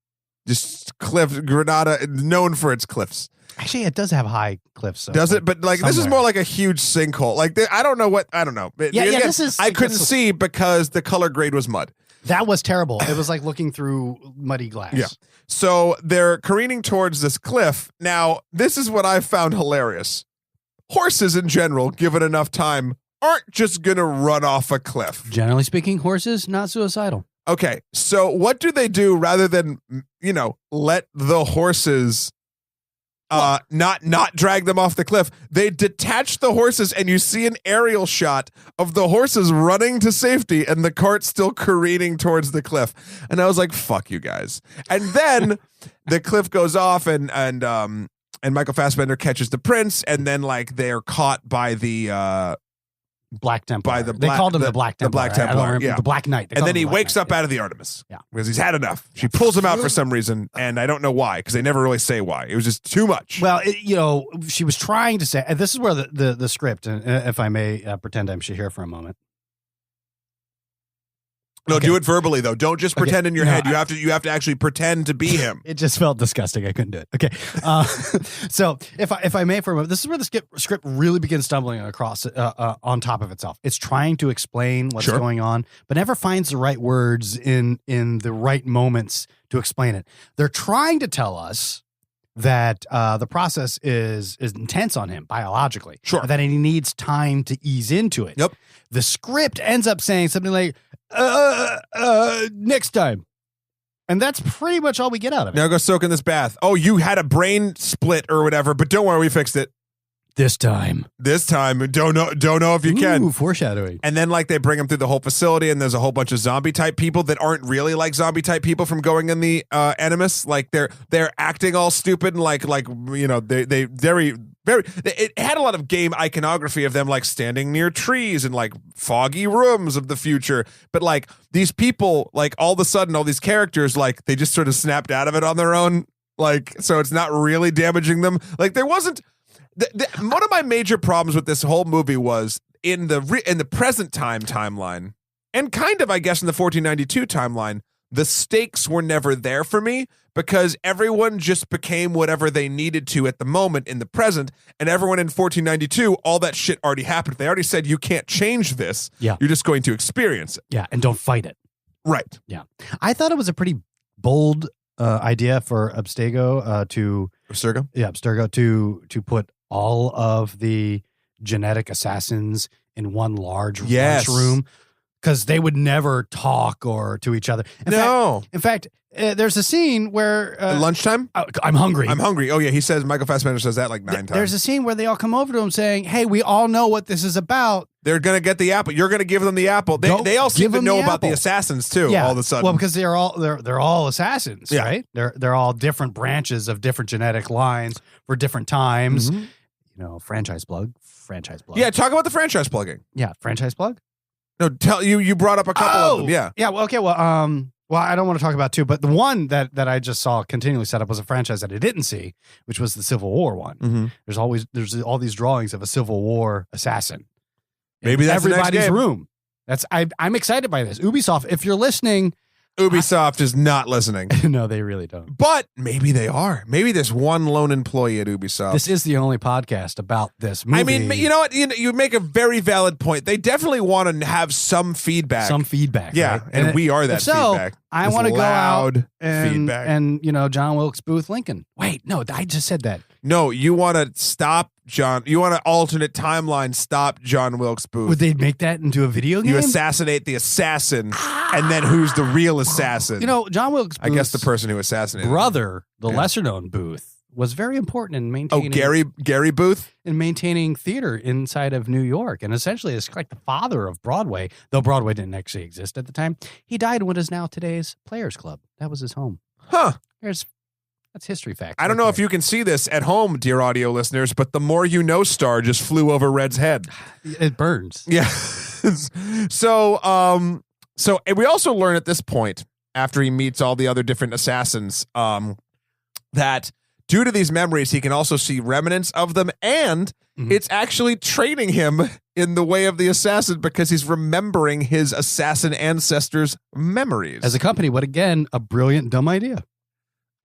Just Granada, known for its cliffs. Actually, it does have high cliffs. So does it? But like somewhere. This is more like a huge sinkhole. Like I don't know. Again, this is. I couldn't see because the color grade was mud. That was terrible. It was like looking through muddy glass. Yeah. So they're careening towards this cliff. Now, this is what I found hilarious. Horses in general, given enough time, aren't just going to run off a cliff. Generally speaking, horses, not suicidal. Okay. So what do they do rather than, let the horses not drag them off the cliff? They detach the horses, and you see an aerial shot of the horses running to safety and the cart still careening towards the cliff. And I was like, fuck you guys. And then the cliff goes off, and Michael Fassbender catches the prince, and then like they're caught by the Black Templar. They called him the Black Templar. The Black Templar, yeah. The Black Knight. And then he wakes up out of the Artemis. Yeah. Because he's had enough. She pulls him out for some reason, and I don't know why, because they never really say why. It was just too much. Well, she was trying to say, and this is where the script, and if I may pretend I'm Shahir for a moment. No, do it verbally though. Don't just pretend in your head. You have to actually pretend to be him. It just felt disgusting. I couldn't do it. Okay. So if I may for a moment, this is where the script really begins stumbling across on top of itself. It's trying to explain what's going on, but never finds the right words in the right moments to explain it. They're trying to tell us that the process is intense on him biologically. Sure. That he needs time to ease into it. Yep. The script ends up saying something like, next time. And that's pretty much all we get out of it. Now go soak in this bath. Oh, you had a brain split or whatever, but don't worry, we fixed it. This time. Don't know if you can. Foreshadowing. And then like they bring him through the whole facility, and there's a whole bunch of zombie type people that aren't really like zombie type people from going in the Animus. Like they're acting all stupid and they very it had a lot of game iconography of them like standing near trees and like foggy rooms of the future. But like these people, like all of a sudden, all these characters, like they just sort of snapped out of it on their own. Like, so it's not really damaging them. Like there wasn't. One of my major problems with this whole movie was in the present timeline, and kind of, I guess, in the 1492 timeline, the stakes were never there for me because everyone just became whatever they needed to at the moment in the present, and everyone in 1492, all that shit already happened. They already said, you can't change this. Yeah. You're just going to experience it. Yeah, and don't fight it. Right. Yeah. I thought it was a pretty bold idea for Abstergo to put all of the genetic assassins in one large room, because they would never talk or to each other. In fact, there's a scene where at lunchtime. I'm hungry. Oh yeah, he says, Michael Fassbender says that like 9 times. There's a scene where they all come over to him saying, "Hey, we all know what this is about." They're gonna get the apple. You're gonna give them the apple. They all seem to know about the assassins too. Yeah. All of a sudden, well, because they're all assassins, right? They're all different branches of different genetic lines for different times. Mm-hmm. Franchise plug. Yeah, talk about the franchise plugging. Yeah, franchise plug. No, you brought up a couple of them. Yeah. Yeah. Well, okay. Well, I don't want to talk about two, but the one that I just saw continually set up was a franchise that I didn't see, which was the Civil War one. Mm-hmm. There's all these drawings of a Civil War assassin. Maybe that's everybody's the next game. room. I'm excited by this. Ubisoft, if you're listening, Ubisoft is not listening. No, they really don't. But maybe they are. Maybe there's one lone employee at Ubisoft. This is the only podcast about this movie. I mean, you know what? You make a very valid point. They definitely want to have some feedback. Yeah, right? And we are that feedback. I want to go out feedback. and John Wilkes Booth Lincoln. Wait, no, I just said that. No, you want to stop John. You want to alternate timeline. Stop John Wilkes Booth. Would they make that into a video game? You assassinate the assassin, and then who's the real assassin? John Wilkes Booth's I guess the person who assassinated brother, the lesser known Booth, was very important in maintaining. Oh, Gary Booth? In maintaining theater inside of New York, and essentially is like the father of Broadway, though Broadway didn't actually exist at the time. He died in what is now today's Players Club. That was his home. Huh. That's history fact. I don't know if you can see this at home, dear audio listeners, but the More You Know star just flew over Red's head. It burns. Yeah. So and we also learn at this point, after he meets all the other different assassins, that due to these memories, he can also see remnants of them, and it's actually training him in the way of the assassin because he's remembering his assassin ancestors' memories. As a company, what again, a brilliant, dumb idea.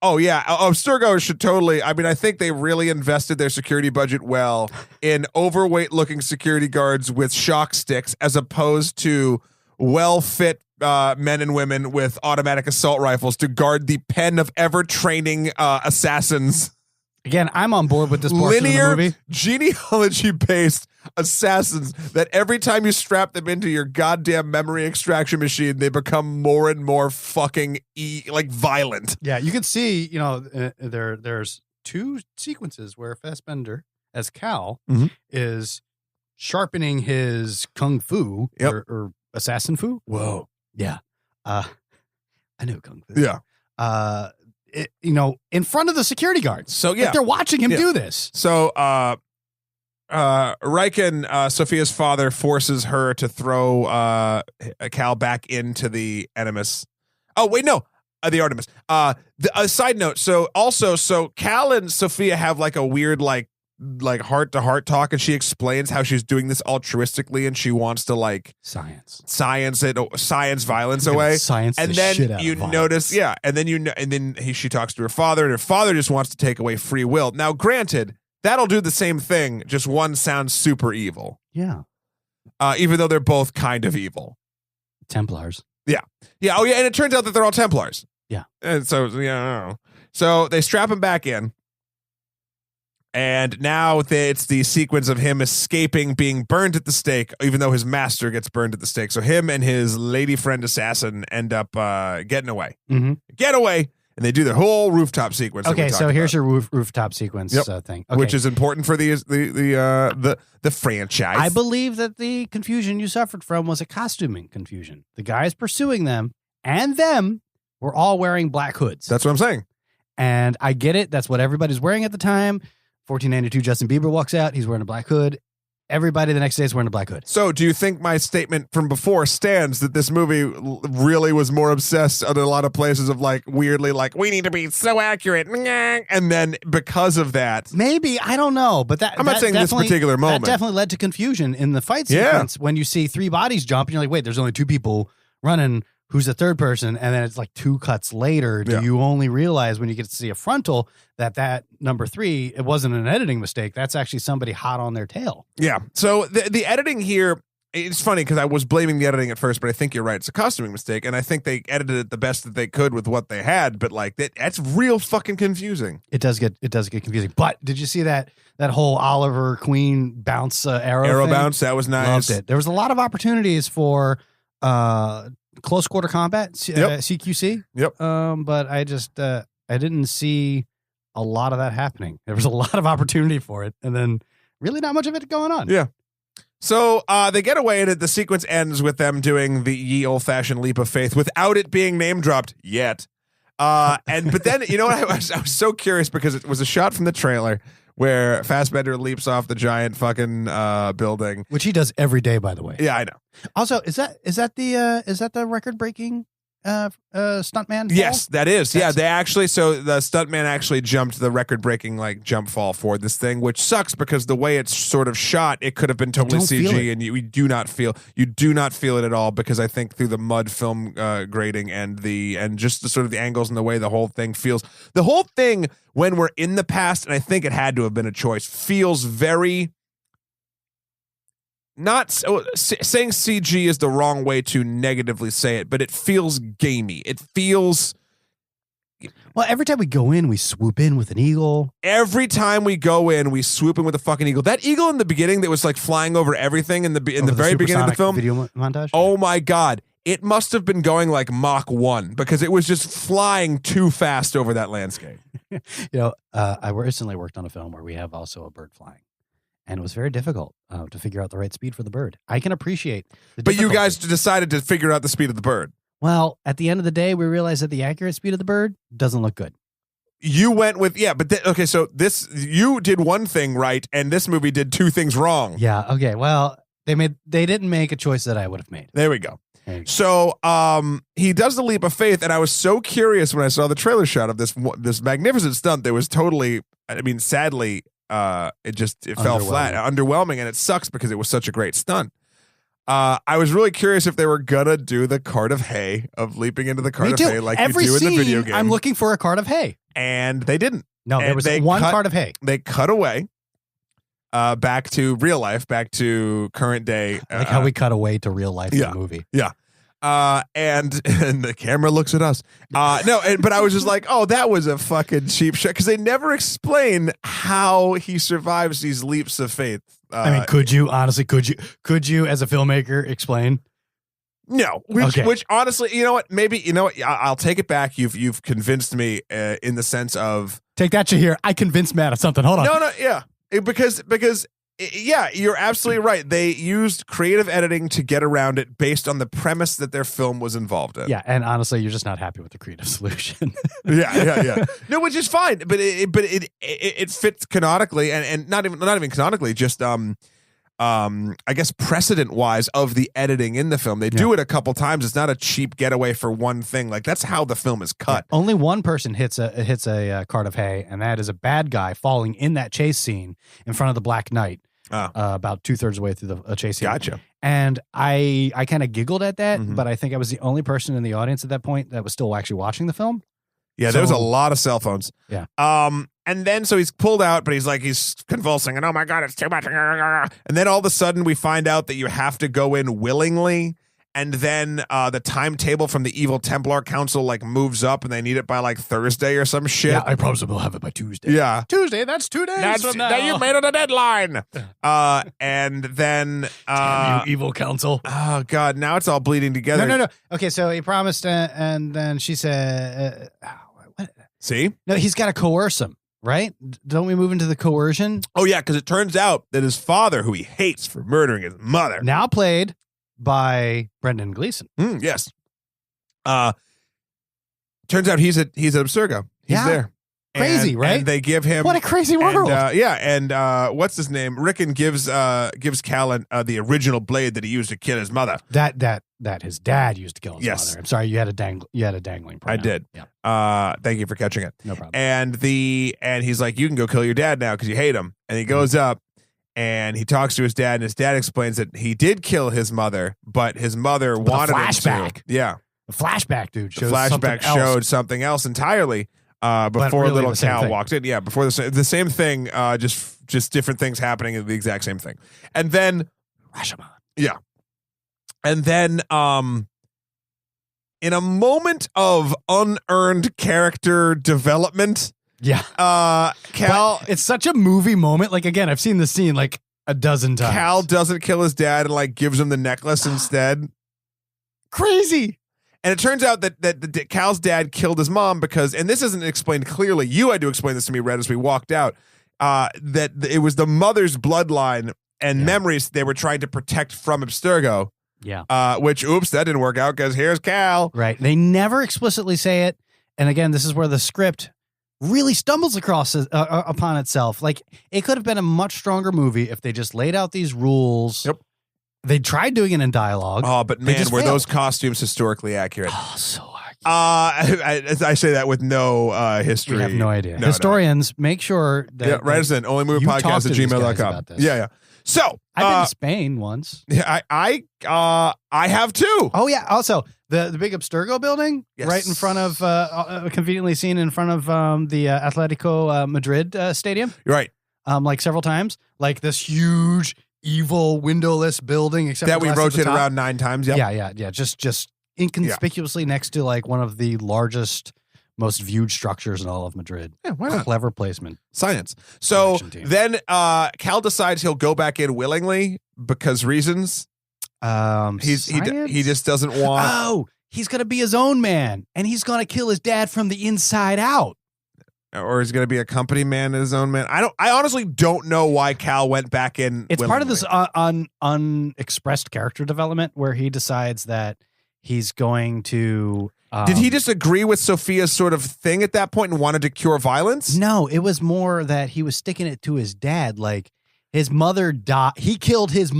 Oh, yeah. Abstergo should totally. I mean, I think they really invested their security budget well in overweight looking security guards with shock sticks as opposed to well-fit men and women with automatic assault rifles to guard the pen of ever-training assassins. Again, I'm on board with this portion of the movie. Genealogy-based assassins that every time you strap them into your goddamn memory extraction machine, they become more and more fucking violent. Yeah, you can see, there's two sequences where Fassbender, as Cal, is sharpening his kung fu or assassin fu. Whoa. Yeah. I know kung fu. Yeah. In front of the security guards. So yeah, like they're watching him do this. So Riken, Sophia's father, forces her to throw Cal back into the Animus. Oh wait, no, the Artemis. Side note. So Cal and Sophia have like a weird like heart-to-heart talk, and she explains how she's doing this altruistically and she wants to science violence away. And then you notice, and then she talks to her father, and her father just wants to take away free will. Now, granted, that'll do the same thing, just one sounds super evil. Yeah. Even though they're both kind of evil. Templars. Yeah. Yeah. Oh, yeah. And it turns out that they're all Templars. Yeah. And so, I don't know. So they strap him back in. And now it's the sequence of him escaping, being burned at the stake, even though his master gets burned at the stake. So him and his lady friend assassin end up getting away. Get away. And they do the whole rooftop sequence. Okay, so here's your rooftop sequence thing. Okay. Which is important for the franchise. I believe that the confusion you suffered from was a costuming confusion. The guys pursuing them and them were all wearing black hoods. That's what I'm saying. And I get it. That's what everybody's wearing at the time. 1492, Justin Bieber walks out. He's wearing a black hood. Everybody the next day is wearing a black hood. So do you think my statement from before stands that this movie really was more obsessed at a lot of places of weirdly we need to be so accurate, and then because of that, maybe, I don't know, but I'm not saying this particular moment. That definitely led to confusion in the fight sequence when you see three bodies jump and you're like, wait, there's only two people running. Who's the third person? And then it's like two cuts later. Do you only realize when you get to see a frontal that number three, it wasn't an editing mistake. That's actually somebody hot on their tail. Yeah. So the editing here, it's funny because I was blaming the editing at first, but I think you're right. It's a costuming mistake. And I think they edited it the best that they could with what they had. But that's real fucking confusing. It does get confusing. But did you see that whole Oliver Queen bounce arrow thing? Bounce? That was nice. Loved it. There was a lot of opportunities for close quarter combat, CQC. Yep. But I just I didn't see a lot of that happening. There was a lot of opportunity for it, and then really not much of it going on. Yeah. So they get away, and the sequence ends with them doing the ye old-fashioned leap of faith without it being name dropped yet. But then I was so curious because it was a shot from the trailer where Fassbender leaps off the giant fucking building, which he does every day, by the way. Yeah, I know. Also, is that the record breaking stuntman? Yes, fall? that is. Yeah, they actually. So the stuntman actually jumped the record-breaking like jump fall for this thing, which sucks because the way it's sort of shot, it could have been totally CG, and you do not feel it at all because I think through the mud film grading and just the sort of the angles and the way the whole thing feels. The whole thing when we're in the past, and I think it had to have been a choice, feels very. Not saying CG is the wrong way to negatively say it, but it feels gamey. It feels. Well, every time we go in, we swoop in with an eagle. Every time we go in, we swoop in with a fucking eagle. That eagle in the beginning that was like flying over everything in the very beginning of the film. Video montage. Oh my God. It must have been going like Mach 1 because it was just flying too fast over that landscape. I recently worked on a film where we have also a bird flying. And it was very difficult to figure out the right speed for the bird. I can appreciate the But you guys decided to figure out the speed of the bird. Well, at the end of the day, we realized that the accurate speed of the bird doesn't look good. You went with, okay, so you did one thing right, and this movie did two things wrong. Yeah, okay, well, they didn't make a choice that I would have made. There we go. So he does the leap of faith, and I was so curious when I saw the trailer shot of this magnificent stunt that was totally, I mean, sadly, it fell flat, underwhelming, and it sucks because it was such a great stunt. I was really curious if they were gonna do the cart of hay of leaping into the cart of hay like you do in the video game. I'm looking for a cart of hay, and they didn't. No, there was one cart of hay. They cut away. Back to real life, back to current day. Like how we cut away to real life in the movie. Yeah. And the camera looks at us. But I was just like, oh, that was a fucking cheap shot because they never explain how he survives these leaps of faith. I mean, could you as a filmmaker explain? No, which honestly, you know what? Maybe I'll take it back. You've convinced me in the sense of take that, Shahir. I convinced Matt of something. Hold on. No, yeah, because. Yeah, you're absolutely right. They used creative editing to get around it based on the premise that their film was involved in. Yeah, and honestly, you're just not happy with the creative solution. Yeah. No, which is fine, but it fits canonically and not even canonically, just I guess precedent wise of the editing in the film. They do it a couple times. It's not a cheap getaway for one thing. Like that's how the film is cut. Yeah. Only one person hits a cart of hay, and that is a bad guy falling in that chase scene in front of the Black Knight. About 2/3 of the way through the chase scene. Gotcha. And I kind of giggled at that, but I think I was the only person in the audience at that point that was still actually watching the film. Yeah, there was a lot of cell phones. Yeah. And then so he's pulled out, but he's convulsing, and oh my God, it's too much. And then all of a sudden we find out that you have to go in willingly. And then the timetable from the Evil Templar Council like moves up, and they need it by like Thursday or some shit. Yeah, I promise we'll have it by Tuesday. Yeah, Tuesday. That's 2 days from now. You made it a deadline. And then damn you, Evil Council. Oh God, now it's all bleeding together. No. Okay, so he promised, and then she said, "What? See? No, he's got to coerce him." Right? Don't we move into the coercion? Oh yeah, because it turns out that his father, who he hates for murdering his mother, now played by Brendan Gleeson. Yes. Turns out he's at Abstergo. He's there. Crazy, right? And they give him what a crazy world. And what's his name? Rickon gives Callan the original blade that he used to kill his mother. That his dad used to kill his mother. I'm sorry, you had a dangling pronoun. I did. Yeah. Thank you for catching it. No problem. And he's like, you can go kill your dad now because you hate him. And he goes up. And he talks to his dad, and his dad explains that he did kill his mother, but his mother wanted him to. Yeah. The flashback, dude. The flashback showed something else entirely before really little Cal walked in. Yeah, before the same thing, just different things happening at the exact same thing. And then Rashomon. Yeah. And then in a moment of unearned character development, yeah. Cal. But it's such a movie moment. Like, again, I've seen the scene like a dozen times. Cal doesn't kill his dad and like gives him the necklace instead. Crazy. And it turns out that Cal's dad killed his mom because, and this isn't explained clearly. You had to explain this to me, Red, as we walked out, that it was the mother's bloodline and memories they were trying to protect from Abstergo. Yeah. Which, oops, that didn't work out because here's Cal. Right. They never explicitly say it. And again, this is where the script really stumbles upon itself. Like, it could have been a much stronger movie if they just laid out these rules. Yep. They tried doing it in dialogue. Oh, but man, were those costumes historically accurate? Oh, so I say that with no history. We have no idea. No, Historians, make sure that. Yeah, write us in. onlymoviepodcast@gmail.com. Yeah. So I've been to Spain once. Yeah, I have too. Oh yeah. Also, the big Abstergo building, Yes. right in front of, conveniently seen in front of the Atletico Madrid stadium. You're right. Like several times, like this huge, evil, windowless building, except That for we glass at the rotate top. around 9 times. Yep. Yeah. Just inconspicuously next to like one of the largest, most viewed structures in all of Madrid. Yeah, why not? Clever placement. Science. So Production team. then Cal decides he'll go back in willingly because reasons. He just doesn't want. Oh, he's gonna be his own man, and he's gonna kill his dad from the inside out. Or he's going to be a company man and his own man. I honestly don't know why Cal went back in. It's willingly. part of this unexpressed character development where he decides that he's going to. Did he just agree with Sophia's sort of thing at that point and wanted to cure violence? No, it was more that he was sticking it to his dad. Like his mother died. He killed his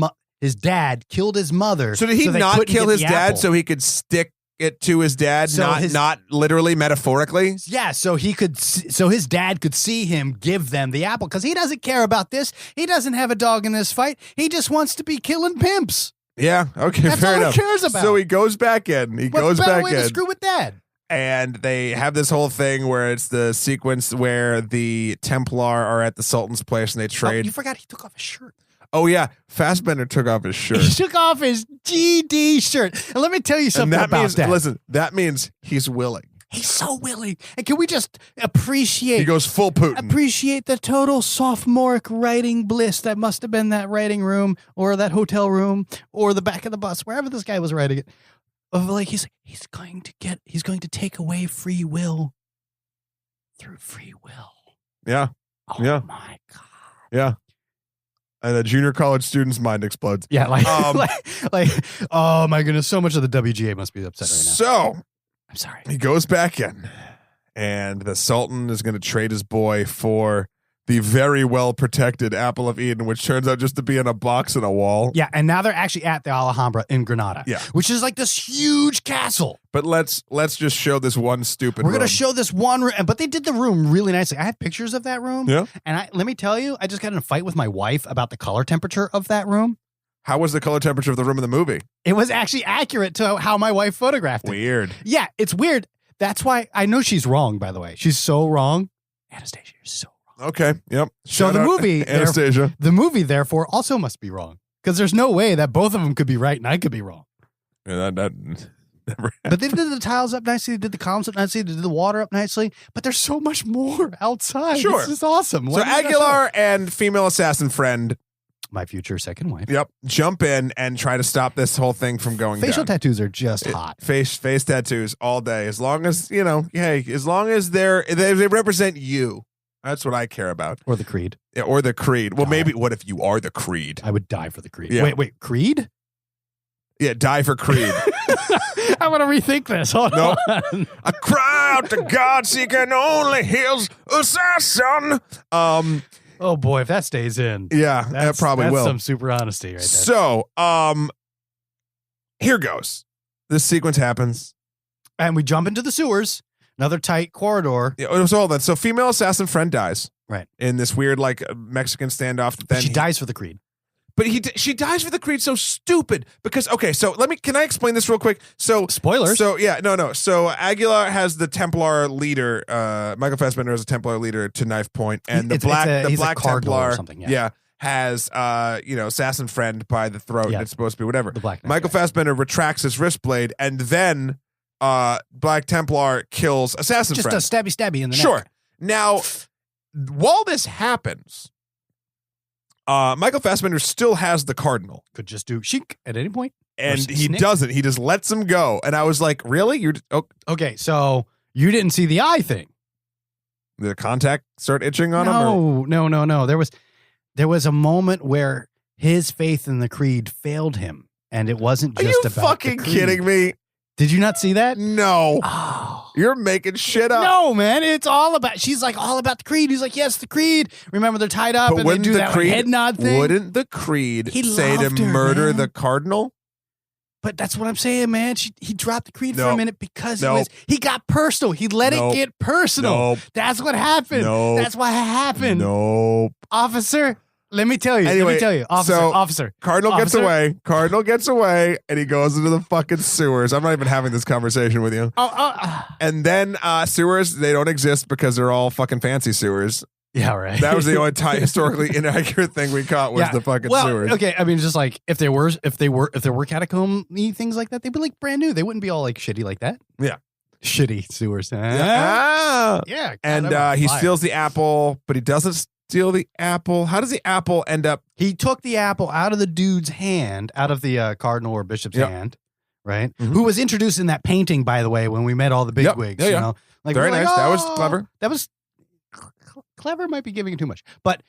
dad killed his mother. So did he they not couldn't kill get his the dad apple. so he could stick it to his dad, So not literally, metaphorically? Yeah, so his dad could see him give them the apple because he doesn't care about this. He doesn't have a dog in this fight. He just wants to be killing pimps. Yeah, okay, That's fair all enough. he cares about. So he goes back in. What better way to screw with dad? And they have this whole thing where it's the sequence where the Templar are at the Sultan's place and they Oh, trade. you forgot he took off his shirt. Oh yeah, Fassbender took off his shirt. He took off his GD shirt. And let me tell you something and that about means, that. Listen, that means he's willing. He's so willing. And can we just appreciate He goes full Putin. appreciate the total sophomoric writing bliss that must have been that writing room or that hotel room or the back of the bus, wherever this guy was writing it. Of like he's going to take away free will through free will. Yeah, Oh Yeah. my God. yeah. And a junior college student's mind explodes. Yeah, like, like, oh my goodness, so much of the WGA must be upset right now. So I'm sorry. he goes back in, and the Sultan is going to trade his boy for the very well protected Apple of Eden, which turns out just to be in a box in a wall. Yeah, and now they're actually at the Alhambra in Granada. Yeah. Which is like this huge castle. But let's just show this one stupid We're going room. to show this one room, but they did the room really nicely. I have pictures of that room. Yeah. And let me tell you, I just got in a fight with my wife about the color temperature of that room. How was the color temperature of the room in the movie? It was actually accurate to how my wife photographed it. Weird. Yeah, it's weird. That's why I know she's wrong, by the way. She's so wrong. Anastasia, you're so wrong. Okay. Yep. So Shout the out movie, Anastasia. The movie, therefore, also must be wrong. Because there's no way that both of them could be right and I could be wrong. Yeah, that never But they did the tiles up nicely. They did the columns up nicely. They did the water up nicely. But there's so much more outside. Sure. This is awesome. So Why did you guys Aguilar and female assassin friend, my future second wife. yep, jump in and try to stop this whole thing from going Facial down. tattoos are just hot. Face tattoos all day. As long as, hey, as long as they represent you. That's what I care about. Or the creed. Yeah, or the creed. Well, Die. maybe what if you are the creed? I would die for the creed. Yeah. Wait, creed? Yeah, die for creed. I want to rethink this. Hold No. on. I cry out to God seeking only his assassin. Oh boy, if that stays in. Yeah, that probably that's will. some super honesty right there. So, here goes. This sequence happens. And we jump into the sewers. Another tight corridor. Yeah, so hold on. So female assassin friend dies. Right. In this weird like Mexican standoff. Then She dies for the creed. But she dies for the creed. So stupid because okay. So can I explain this real quick? So Spoilers. So yeah, no. So Aguilar has the Templar leader. Michael Fassbender has a Templar leader to knife point, and He's the a black cardinal or Templar something, yeah. has assassin friend by the throat. Yeah. And it's supposed to be whatever. The black knight Michael guy. Fassbender retracts his wrist blade, and then Black Templar kills assassin Just friend. a stabby in the Sure. neck. Now, while this happens, Michael Fassbender still has the cardinal, Could just do shink at any point. and Or he snip. doesn't. He just lets him go. And I was like, really? Okay, so you didn't see the eye thing. The contact start itching on him? Or? No. There was a moment where his faith in the creed failed him, and it wasn't Are just you about fucking the creed. kidding me? Did you not see that? No. Oh. You're making shit up. No, man, it's all about. She's like all about the creed. He's like, yes, the creed. Remember, they're tied up But and they wouldn't do the that creed, like, head nod thing. Wouldn't the creed He say to loved her, murder man. the cardinal? But that's what I'm saying, man. He dropped the creed for Nope. a minute because Nope. he got personal. He let Nope. it get personal. Nope. That's what happened. Nope. That's what happened. Nope. Officer, let me tell you. Anyway, Officer. Cardinal gets Officer? away. Cardinal gets away, and he goes into the fucking sewers. I'm not even having this conversation with you. And then sewers, they don't exist because they're all fucking fancy sewers. Yeah, right. That was the only historically inaccurate thing we caught was the fucking sewers. Okay, I mean, just like if there were catacomb-y things like that, they'd be like brand new. They wouldn't be all like shitty like that. Yeah. Shitty sewers. Yeah. Yeah. And he steals the apple, but he doesn't steal the apple. How does the apple end up? He took the apple out of the dude's hand, out of the cardinal or bishop's hand, right? Mhm. Who was introduced in that painting, by the way, when we met all the bigwigs. Yeah, yeah. You know, like Very we're nice. That was "Oh." clever. That was clever. Might be giving it too much, but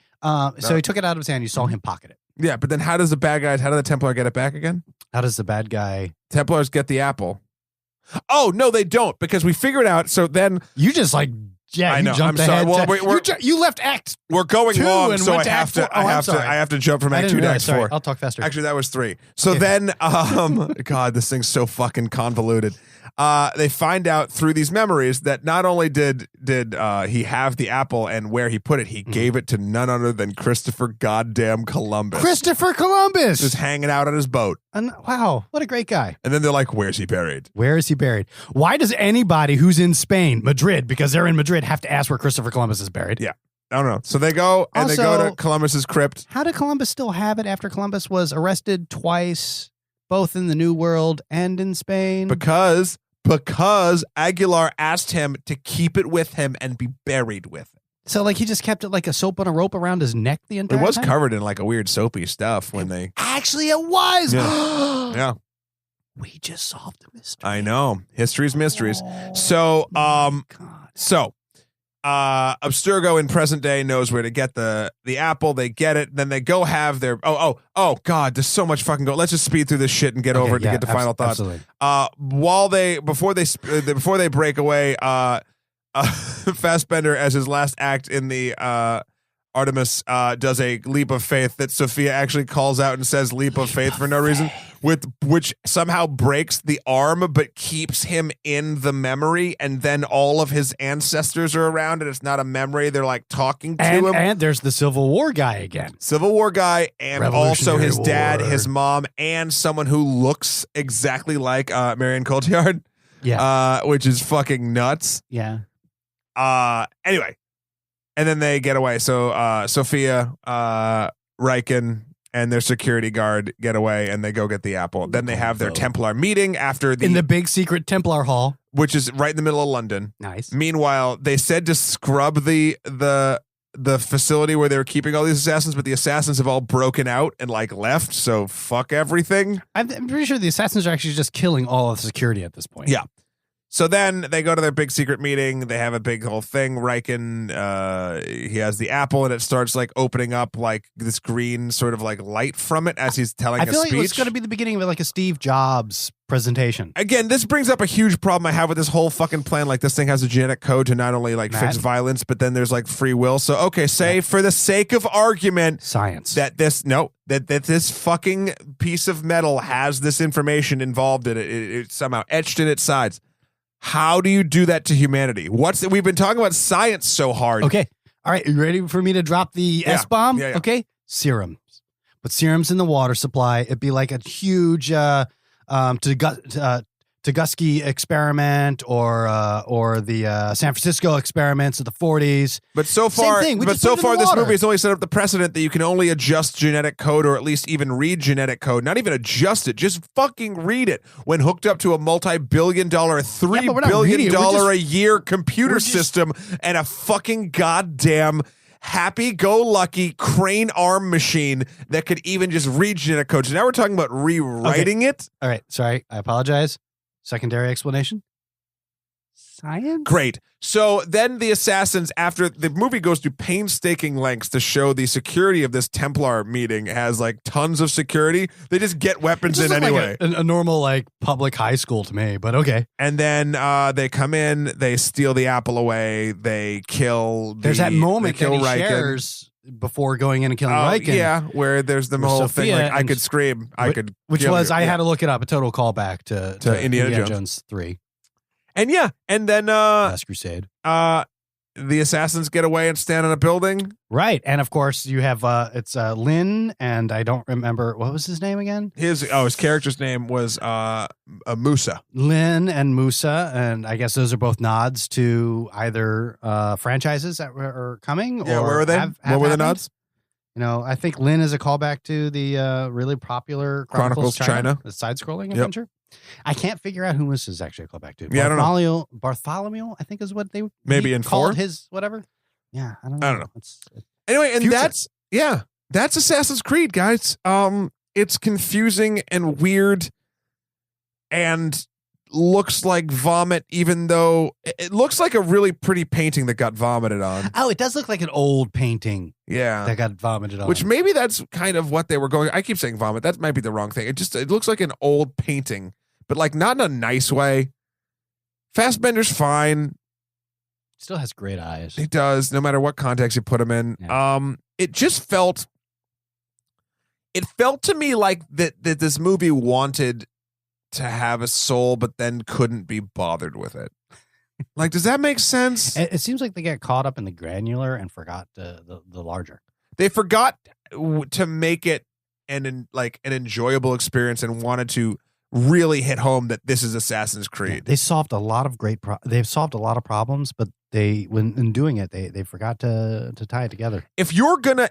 so he took it out of his hand. You saw him pocket it. Yeah, but then how does the bad guys? How do the Templar get it back again? How does the bad guy? Templars get the apple. Oh no, they don't because we figured out. So then You just like I you know. jumped I'm sorry. ahead. Well, you left Act. we're going 2 long, and so went I to have Act to. 4. Oh, I I'm have to. sorry. I have to jump from I Act didn't 2 to realize. Act Sorry. 4. I'll talk faster. Actually, that was 3. So Okay. then, God, this thing's so fucking convoluted. They find out through these memories that not only did he have the apple and where he put it, he gave it to none other than Christopher goddamn Columbus. Christopher Columbus. Just hanging out on his boat. Wow, what a great guy. And then they're like, where's he buried? Where is he buried? Why does anybody who's in Spain, Madrid, because they're in Madrid, have to ask where Christopher Columbus is buried? Yeah. I don't know. So they go and they go Also- to Columbus's crypt. How did Columbus still have it after Columbus was arrested twice, both in the New World and in Spain? Because Aguilar asked him to keep it with him and be buried with it. So, like, he just kept it like a soap on a rope around his neck the entire It was time? covered in like a weird soapy stuff when they. Actually, it was. Yeah. Yeah, We just solved the mystery. I know. History's mysteries. So, God. Abstergo in present day knows where to get the apple. They get it. Then they go have their. Oh, God. There's so much fucking go. Let's just speed through this shit and get over it to get to final thoughts. Absolutely. Before they break away, Fassbender as his last act in the Artemis does a leap of faith that Sophia actually calls out and says leap of faith for no reason, which somehow breaks the arm but keeps him in the memory, and then all of his ancestors are around and it's not a memory, they're like talking to him. And there's the Civil War guy again. Civil War guy, and also his Revolutionary dad, War. his mom, and someone who looks exactly like Marion Cotillard, which is fucking nuts. Yeah. Anyway, and then they get away. So Sophia, Riken, and their security guard get away, and they go get the apple. Then they have their Templar meeting after In the big secret Templar hall. which is right in the middle of London. Nice. Meanwhile, they said to scrub the facility where they were keeping all these assassins, but the assassins have all broken out and like left. So fuck everything. I'm pretty sure the assassins are actually just killing all of the security at this point. Yeah. So then they go to their big secret meeting. They have a big whole thing. Riken, he has the apple, and it starts like opening up like this green sort of like light from it as he's telling I a feel speech. like it's going to be the beginning of like a Steve Jobs presentation. Again, this brings up a huge problem I have with this whole fucking plan. Like, this thing has a genetic code to not only like fix violence, but then there's like free will. So, okay, say for the sake of argument, Science. that this fucking piece of metal has this information involved in it. It's somehow etched in its sides. How do you do that to humanity? We've been talking about science so hard. Okay. All right. You ready for me to drop the S-bomb? Yeah. Okay. Serums. Put serums in the water supply. It'd be like a huge Tuguski experiment or the San Francisco experiments of the 40s. But so far, Same thing. We but just so put it in far, the this water. movie has only set up the precedent that you can only adjust genetic code, or at least even read genetic code. Not even adjust it, just fucking read it. When hooked up to a multi-billion-dollar, $3 billion a year computer system and a fucking goddamn happy-go-lucky crane arm machine that could even just read genetic code. So now we're talking about rewriting it. All right. Sorry. I apologize. Secondary explanation. Science? Great. So then the assassins, after the movie goes to painstaking lengths to show the security of this Templar meeting has like tons of security, they just get weapons in anyway. Like a normal like public high school to me, but okay. And then they come in, they steal the apple away, they kill. There's that moment they kill that he Riken. shares before going in and killing Riken. Yeah, where there's the whole thing like I could scream, I could kill you. I had to look it up, a total callback to Indiana Jones 3. And and then Last Crusade. The assassins get away and stand on a building. Right. And of course you have it's Lynn, and I don't remember what was his name again? His character's name was Musa. Lynn and Musa, and I guess those are both nods to either franchises that are coming. Yeah, or where were they? What were the nods? You know, I think Lynn is a callback to the really popular Chronicles China, the side-scrolling adventure. I can't figure out who this is actually a callback to. Yeah, I don't know. Bartholomew, I think is what they maybe in called 4? his whatever. Yeah, I don't know. Anyway, and future. that's Assassin's Creed, guys. It's confusing and weird, and looks like vomit. Even though it looks like a really pretty painting that got vomited on. Oh, it does look like an old painting. Yeah, that got vomited on. Which maybe that's kind of what they were going. I keep saying vomit. That might be the wrong thing. It looks like an old painting, but like not in a nice way. Fassbender's fine. Still has great eyes. He does, no matter what context you put him in. Yeah. It just felt. It felt to me like that this movie wanted to have a soul, but then couldn't be bothered with it. Like, does that make sense? It seems like they get caught up in the granular and forgot the larger. They forgot to make it an enjoyable experience and wanted to really hit home that this is Assassin's Creed. Yeah, they solved a lot of they've solved a lot of problems, but when in doing it, they forgot to tie it together. If you're gonna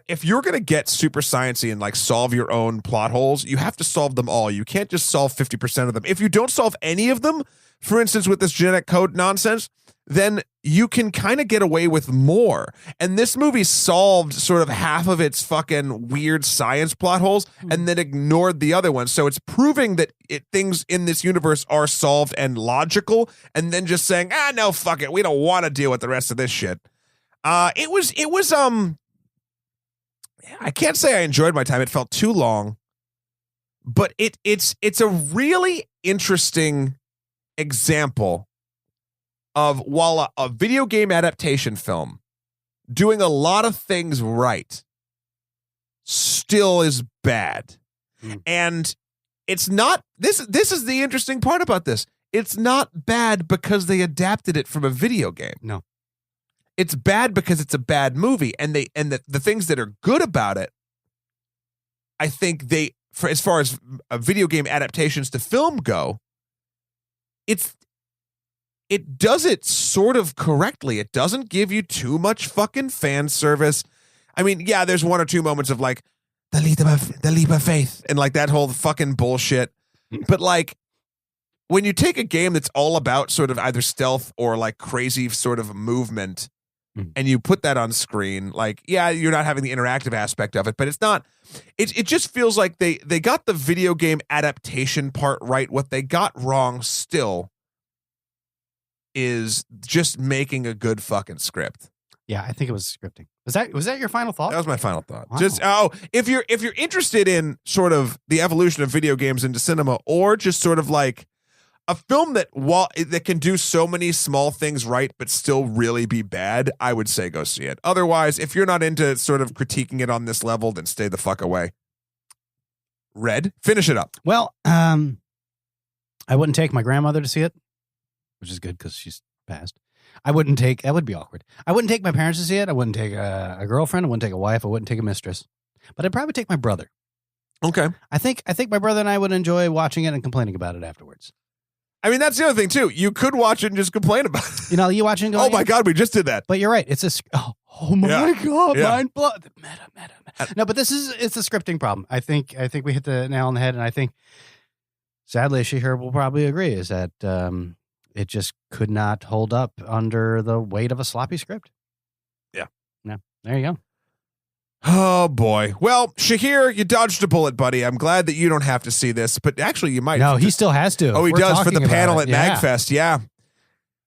get super sciencey and like solve your own plot holes, you have to solve them all. You can't just solve 50% of them. If you don't solve any of them, for instance, with this genetic code nonsense, then you can kind of get away with more. And this movie solved sort of half of its fucking weird science plot holes and then ignored the other ones. So it's proving that things in this universe are solved and logical, and then just saying, no, fuck it. We don't want to deal with the rest of this shit. It was I can't say I enjoyed my time. It felt too long, but it's a really interesting example of while a video game adaptation film doing a lot of things right still is bad. And it's not this is the interesting part about this. It's not bad because they adapted it from a video game. No. It's bad because it's a bad movie, and the things that are good about it, I think as far as video game adaptations to film go, it does it sort of correctly. It doesn't give you too much fucking fan service. I mean, yeah, there's one or two moments of like the leap of faith and like that whole fucking bullshit. But like when you take a game that's all about sort of either stealth or like crazy sort of movement and you put that on screen, like, yeah, you're not having the interactive aspect of it, but it's not, it just feels like they got the video game adaptation part right. What they got wrong still is just making a good fucking script. Yeah, I think it was scripting. Was that your final thought? That was my final thought. Wow. Just if you're interested in sort of the evolution of video games into cinema, or just sort of like a film that can do so many small things right but still really be bad, I would say go see it. Otherwise, if you're not into sort of critiquing it on this level, then stay the fuck away. Red, finish it up. Well, I wouldn't take my grandmother to see it, which is good because she's passed. That would be awkward. I wouldn't take my parents to see it. I wouldn't take a girlfriend. I wouldn't take a wife. I wouldn't take a mistress. But I'd probably take my brother. Okay. I think my brother and I would enjoy watching it and complaining about it afterwards. I mean, that's the other thing, too. You could watch it and just complain about it. You know, you watch it and go, oh, my God, we just did that. But you're right. It's oh my God, yeah. mind blood. Meta. No, but it's a scripting problem. I think we hit the nail on the head, and I think, sadly, Shahir will probably agree, is that it just could not hold up under the weight of a sloppy script. Yeah. No, there you go. Oh, boy. Well, Shahir, you dodged a bullet, buddy. I'm glad that you don't have to see this, but actually you might. No, he still has to. Oh, he does for the panel at MagFest. Yeah.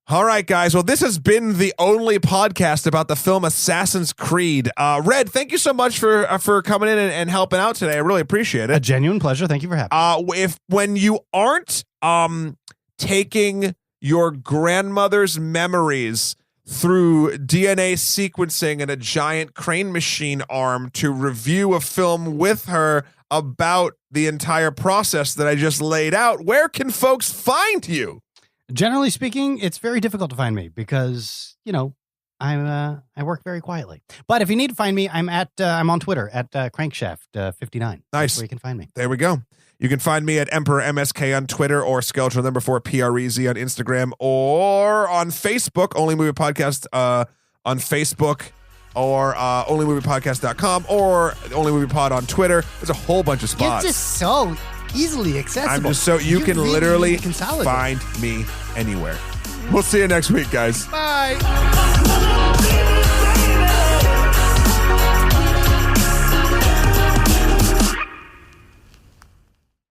All right, guys. Well, this has been the only podcast about the film Assassin's Creed. Red, thank you so much for coming in and helping out today. I really appreciate it. A genuine pleasure. Thank you for having me. When you aren't taking your grandmother's memories through DNA sequencing and a giant crane machine arm to review a film with her about the entire process that I just laid out, where can folks find you? Generally speaking, it's very difficult to find me because, I work very quietly. But if you need to find me, I'm on Twitter at Crankshaft59. Nice. That's where you can find me. There we go. You can find me at Emperor MSK on Twitter or Skeleton number 4 PREZ on Instagram or on Facebook, Only Movie Podcast on Facebook or onlymoviepodcast.com or Only Movie Pod on Twitter. There's a whole bunch of spots. It's just so easily accessible. I'm just so you can really literally consolidate. find me anywhere. We'll see you next week, guys. Bye.